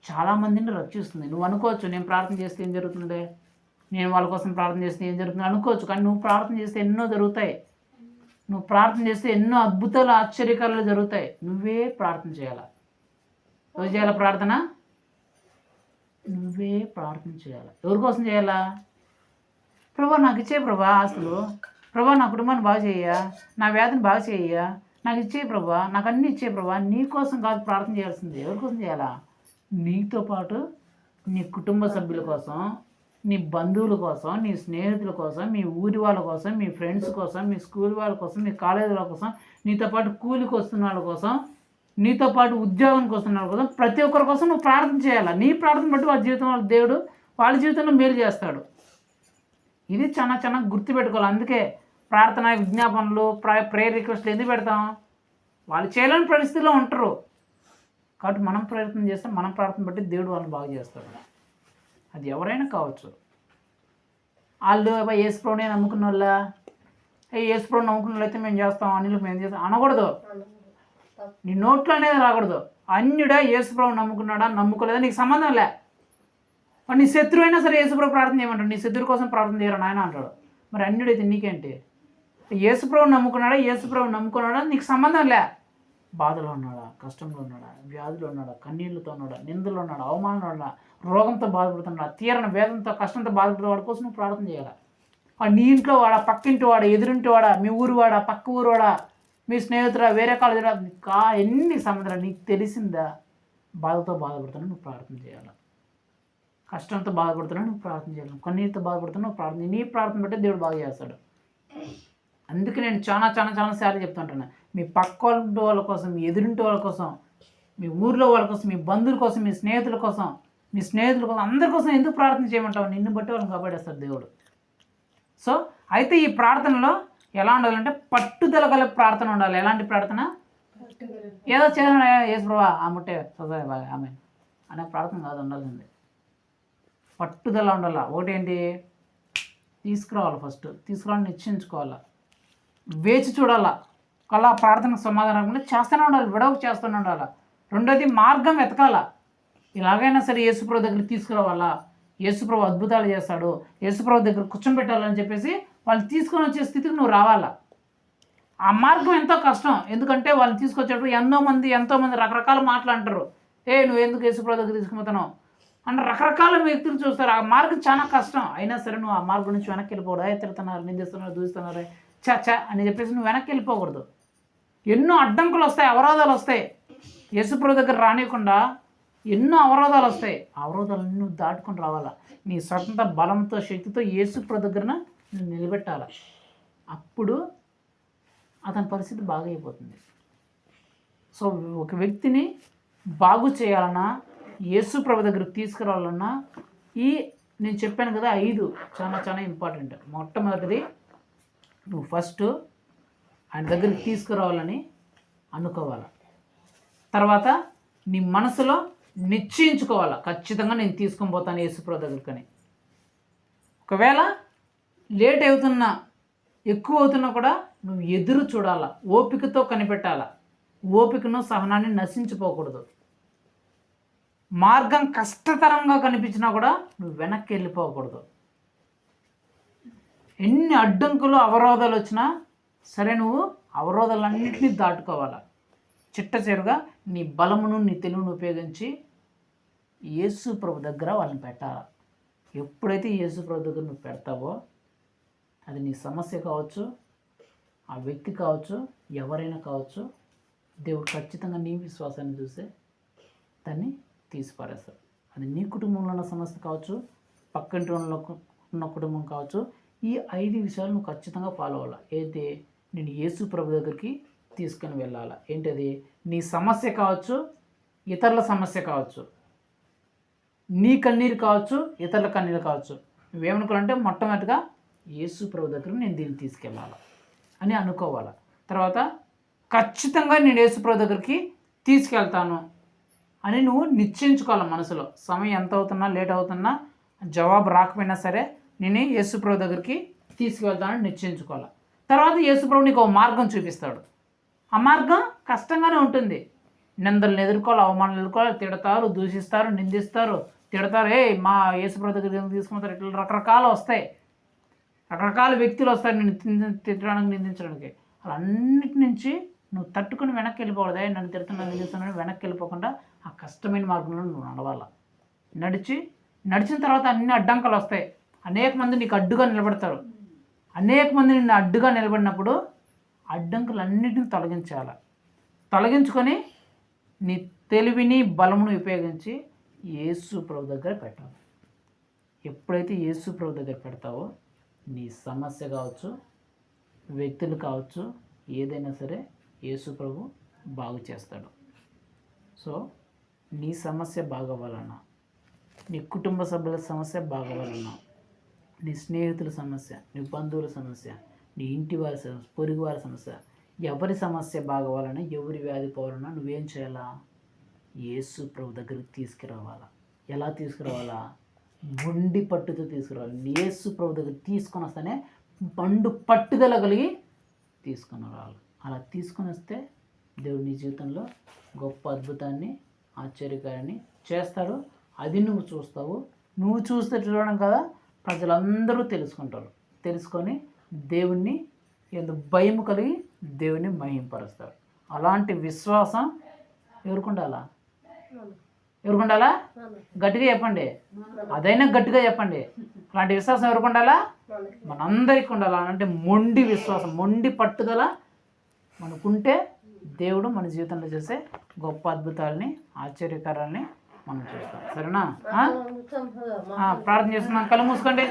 చాలామందిని రక్షిస్తుంది. నువ్వు అనుకోవచ్చు, నేను ప్రార్థన చేస్తే ఏం జరుగుతుంది, నేను వాళ్ళ కోసం ప్రార్థన చేస్తే ఏం జరుగుతుంది అనుకోవచ్చు. కానీ నువ్వు ప్రార్థన చేస్తే ఎన్నో జరుగుతాయి. నువ్వు ప్రార్థన చేస్తే ఎన్నో అద్భుతాలు, ఆశ్చర్యకాలు జరుగుతాయి. నువ్వే ప్రార్థన చేయాలా. ఎవరు చేయాలా ప్రార్థన? నువ్వే ప్రార్థన చేయాలి. ఎవరి కోసం చేయాలా? ప్రభా నాకు ఇచ్చే ప్రభా ఆస్తులు, ప్రభా నా కుటుంబాన్ని బాగా చేయ్యా, నా వ్యాధిని బాగా చేయ్యా, నాకు ఇచ్చే ప్రభా, నాకు అన్నీ ఇచ్చే ప్రభా. నీ కోసం కాదు ప్రార్థన చేయాల్సింది. ఎవరి కోసం చేయాలా? నీతో పాటు నీ కుటుంబ సభ్యుల కోసం, నీ బంధువుల కోసం, నీ స్నేహితుల కోసం, మీ ఊరి వాళ్ళ కోసం, మీ ఫ్రెండ్స్ కోసం, మీ స్కూల్ వాళ్ళ కోసం, మీ కాలేజీ వాళ్ళ కోసం, నీతో పాటు కూలికి వస్తున్న వాళ్ళ కోసం, నీతో పాటు ఉద్యోగానికి వస్తున్న వాళ్ళ కోసం, ప్రతి ఒక్కరి కోసం నువ్వు ప్రార్థన చేయాలి. నీ ప్రార్థన బట్టి వాళ్ళ జీవితం వాళ్ళ దేవుడు వాళ్ళ జీవితంలో మేలు చేస్తాడు. ఇది చాలా చాలా గుర్తుపెట్టుకోవాలి. అందుకే ప్రార్థన విజ్ఞాపనలు, ప్రేయర్ రిక్వెస్ట్లు ఎందుకు పెడతాం? వాళ్ళు చేయలేని పరిస్థితిలో ఉంటారు కాబట్టి మనం ప్రయత్నం చేస్తే మనం ప్రార్థన బట్టి దేవుడు వాళ్ళని బాగు చేస్తాడు. అది ఎవరైనా కావచ్చు. వాళ్ళు యేసుప్రభునే నమ్ముకున్న వాళ్ళ యేసుప్రభు నమ్ముకున్న వాళ్ళు అయితే మేము చేస్తాం, అన్నిలకు మేము చేస్తాం అనకూడదు. నీ నోట్లో అనేది రాకూడదు. అన్యుడా యేసుప్రభు నమ్ముకున్నాడా నమ్ముకోలేదా నీకు సంబంధం లే. నీ శత్రువు అయినా సరే యేసుప్రభు ప్రార్థన చేయమంటాడు. నీ శత్రువు కోసం ప్రార్థన చేయరు నాయన అంటాడు. మరి అన్యుడైతే నీకేంటి? యేసుప్రభు నమ్ముకున్నాడా యేసుప్రభు నమ్ముకున్నాడా నీకు సంబంధం లే. బాధలో ఉన్నాడా, కష్టంలో ఉన్నాడా, వ్యాధిలో ఉన్నాడా, కన్నీళ్ళతో ఉన్నాడా, నిందలో ఉన్నాడా, అవమానంలో ఉన్నాడా, రోగంతో బాధపడుతున్నాడా, తీరని వేదంతో కష్టంతో బాధపడే వాడి కోసం నువ్వు ప్రార్థన చేయాలి. నీ ఇంట్లో వాడా, పక్కింటి వాడా, ఎదురింటి వాడా, మీ ఊరు వాడా, పక్క ఊరు వాడా, మీ స్నేహితుడా, వేరే కాలేజీడా, ఎన్ని సంబంధాలు నీకు తెలిసిందా? బాధతో బాధపడుతున్నా నువ్వు ప్రార్థన చేయాలి. కష్టంతో బాధపడుతున్నా నువ్వు ప్రార్థన చేయాలి. కన్నీటితో బాధపడుతున్నా నువ్వు ప్రార్థన. నీ ప్రార్థన బట్టే దేవుడు బాగా చేస్తాడు. అందుకే నేను చాలా సార్లు చెప్తుంటాను, మీ పక్క వాళ్ళ కోసం, మీ ఎదురింటి వాళ్ళ కోసం, మీ ఊర్లో వాళ్ళ కోసం, మీ బంధువుల కోసం, మీ స్నేహితుల కోసం, అందరి కోసం ఎందుకు ప్రార్థన చేయమంటావు? నిన్ను బట్టి వాళ్ళని కాపాడేస్తాడు దేవుడు. సో అయితే ఈ ప్రార్థనలో ఎలా ఉండాలంటే పట్టుదల గల ప్రార్థన ఉండాలి. ఎలాంటి ప్రార్థన? ఏదో చేసిన యేసుప్రభువా ఆ ముట్టే సొసైటీ బాగా ఆమె అనే ప్రార్థన కాదు ఉండాల్సింది. పట్టుదల ఉండాలి. ఒకటేంటి? తీసుకురావాలి. ఫస్ట్ తీసుకురావాలని నిశ్చయించుకోవాలా, వేచి చూడాలా, అలా ప్రార్థనకు సమాధానం చేస్తూనే ఉండాలి, విడవకు చేస్తూనే ఉండాలి. రెండోది మార్గం వెతకాలా. ఇలాగైనా సరే యేసుప్రభు దగ్గరికి తీసుకురావాలా, యేసుప్రభు అద్భుతాలు చేస్తాడు, యేసుప్రభు దగ్గర కూర్చోబెట్టాలని చెప్పేసి వాళ్ళు తీసుకొని వచ్చే స్థితికి నువ్వు రావాలా. ఆ మార్గం ఎంతో కష్టం. ఎందుకంటే వాళ్ళని తీసుకొచ్చేటప్పుడు ఎంతోమంది రకరకాల మాటలు అంటారు. నువ్వు ఎందుకు యేసుప్రభు దగ్గర తీసుకుపోతున్నావు అంటే రకరకాల వ్యక్తులు చూస్తారు. ఆ మార్గం చాలా కష్టం. అయినా సరే నువ్వు ఆ మార్గం నుంచి వెనక్కి వెళ్ళిపోవడం, తిడుతున్నారు, నిందిస్తున్నారు, దూస్తున్నారు చా అని చెప్పేసి నువ్వు వెనక్కి వెళ్ళిపోకూడదు. ఎన్నో అడ్డంకులు వస్తాయి, అవరోధాలు వస్తాయి. యేసుప్రభు దగ్గర రానియకుండా ఎన్నో అవరోధాలు వస్తాయి. అవరోధాలను నువ్వు దాటుకొని రావాలా. నీ స్వతంత్ర బలంతో, శక్తితో యేసుప్రభు దగ్గర నువ్వు నిలబెట్టాలి. అప్పుడు అతని పరిస్థితి బాగా అయిపోతుంది. సో ఒక వ్యక్తిని బాగు చేయాలన్నా, యేసుప్రభు దగ్గరికి తీసుకురావాలన్నా నేను చెప్పాను కదా 5 చాలా ఇంపార్టెంట్. మొట్టమొదటిది నువ్వు ఫస్ట్ ఆయన దగ్గరికి తీసుకురావాలని అనుకోవాలి. తర్వాత నీ మనసులో నిశ్చయించుకోవాలి, ఖచ్చితంగా నేను తీసుకొని పోతాను యేసుప్రభు దగ్గరికని. ఒకవేళ లేట్ అవుతున్నా, ఎక్కువ అవుతున్నా కూడా నువ్వు ఎదురు చూడాలా, ఓపికతో కనిపెట్టాలా. ఓపికను, సహనాన్ని నశించిపోకూడదు. మార్గం కష్టతరంగా కనిపించినా కూడా నువ్వు వెనక్కి వెళ్ళిపోకూడదు. ఎన్ని అడ్డంకులు, అవరోధాలు వచ్చినా సరే నువ్వు అవరోధాలన్నింటినీ దాటుకోవాలా. చిట్టచేరుగా నీ బలమును, నీ తెలివిని ఉపయోగించి యేసు ప్రభు దగ్గర వాళ్ళని పెట్టాలి. ఎప్పుడైతే యేసు ప్రభు దగ్గర నువ్వు పెడతావో, అది నీ సమస్య కావచ్చు, ఆ వ్యక్తి కావచ్చు, ఎవరైనా కావచ్చు, దేవుడు ఖచ్చితంగా నీ విశ్వాసాన్ని చూసే దాన్ని తీసిపారేస్తాడు. అది నీ కుటుంబంలో ఉన్న సమస్య కావచ్చు, పక్కింటి ఉన్న కుటుంబం కావచ్చు. ఈ 5 విషయాలు నువ్వు ఖచ్చితంగా ఫాలో అవ్వాలి. అయితే నేను యేసు ప్రభు దగ్గరికి తీసుకొని వెళ్ళాలి. ఏంటది? నీ సమస్య కావచ్చు, ఇతరుల సమస్య కావచ్చు, నీ కన్నీరు కావచ్చు, ఇతరుల కన్నీరు కావచ్చు. నువ్వేమనుకోవాలంటే మొట్టమొదటిగా యేసు ప్రభు దగ్గరికి నేను దీన్ని తీసుకెళ్ళాలి అని అనుకోవాలి. తర్వాత ఖచ్చితంగా నేను యేసు ప్రభు దగ్గరికి తీసుకెళ్తాను అని నువ్వు నిశ్చయించుకోవాలి మనసులో. సమయం ఎంత అవుతున్నా, లేట్ అవుతున్నా, జవాబు రాకపోయినా సరే నేను యేసుప్రభు దగ్గరికి తీసుకువెళ్తానని నిశ్చయించుకోవాలి. తర్వాత యేసుప్రభు నీకు ఒక మార్గం చూపిస్తాడు. ఆ మార్గం కష్టంగానే ఉంటుంది. నిందలను ఎదుర్కోవాలి, అవమానాలు ఎదుర్కోవాలి, తిడతారు, దూషిస్తారు, నిందిస్తారు, తిడతారు. మా యేసుప్రభు దగ్గరికి తీసుకుంటారు. ఇట్లా రకరకాలు వస్తాయి, రకరకాల వ్యక్తులు వస్తారు నేను తిట్టడానికి, నిందించడానికి. అన్నిటి నుంచి నువ్వు తట్టుకుని వెనక్కి వెళ్ళిపోకూడదు. నన్ను తిడుతున్నాను, నిందిస్తున్నాను వెనక్కి వెళ్ళిపోకుండా ఆ కష్టమైన మార్గంలో నువ్వు నడవాలి. నడిచిన తర్వాత అన్ని అడ్డంకులు వస్తాయి. అనేక మంది నీకు అడ్డుగా నిలబడతారు. అనేక మంది నిన్ను అడ్డుగా నిలబడినప్పుడు అడ్డంకులన్నిటిని తొలగించాలి. తొలగించుకొని నీ తెలివిని, బలమును ఉపయోగించి యేసు ప్రభు దగ్గర పెట్టాలి. ఎప్పుడైతే యేసు ప్రభు దగ్గర పెడతావో నీ సమస్య కావచ్చు, వ్యక్తులు కావచ్చు, ఏదైనా సరే యేసు ప్రభు బాగు చేస్తాడు. సో నీ సమస్య బాగవ్వాలన్నా, నీ కుటుంబ సభ్యుల సమస్య బాగవ్వాలన్నా, నీ స్నేహితుల సమస్య, నీ బంధువుల సమస్య, నీ ఇంటి వారి సమస్య, పొరుగు వారి సమస్య, ఎవరి సమస్య బాగవ్వాలన్నా, ఎవరి వ్యాధి పోవాలన్నా నువ్వేం చేయాలా? యేసు ప్రభు దగ్గరికి తీసుకురావాలా. ఎలా తీసుకురావాలా? మొండి పట్టుతో తీసుకురావాలి. యేసు ప్రభు దగ్గర తీసుకొని వస్తేనే పట్టుదల కలిగి తీసుకొని రావాలి. అలా తీసుకొని వస్తే దేవుడు నీ జీవితంలో గొప్ప అద్భుతాన్ని, ఆశ్చర్యకారాన్ని చేస్తాడు. అది నువ్వు చూస్తావు. నువ్వు చూస్తే చూడడం కదా, ప్రజలందరూ తెలుసుకుంటారు. తెలుసుకొని దేవుణ్ణి ఎందుకు భయం కలిగి దేవుని మహింపరుస్తారు. అలాంటి విశ్వాసం ఎవరుకుండాలా? ఎవరుకుండాలా? గట్టిగా చెప్పండి. అదైనా గట్టిగా చెప్పండి. అలాంటి విశ్వాసం ఎవరుకుండాలా? మనందరికీ ఉండాలా. అంటే మొండి విశ్వాసం, మొండి పట్టుదల మనకుంటే దేవుడు మన జీవితంలో చేసే గొప్ప అద్భుతాలని, ఆశ్చర్యకరాలని మనం చూస్తాం. సరేనా? ప్రార్థన చేస్తున్నాం. కళ్ళు మూసుకోండి.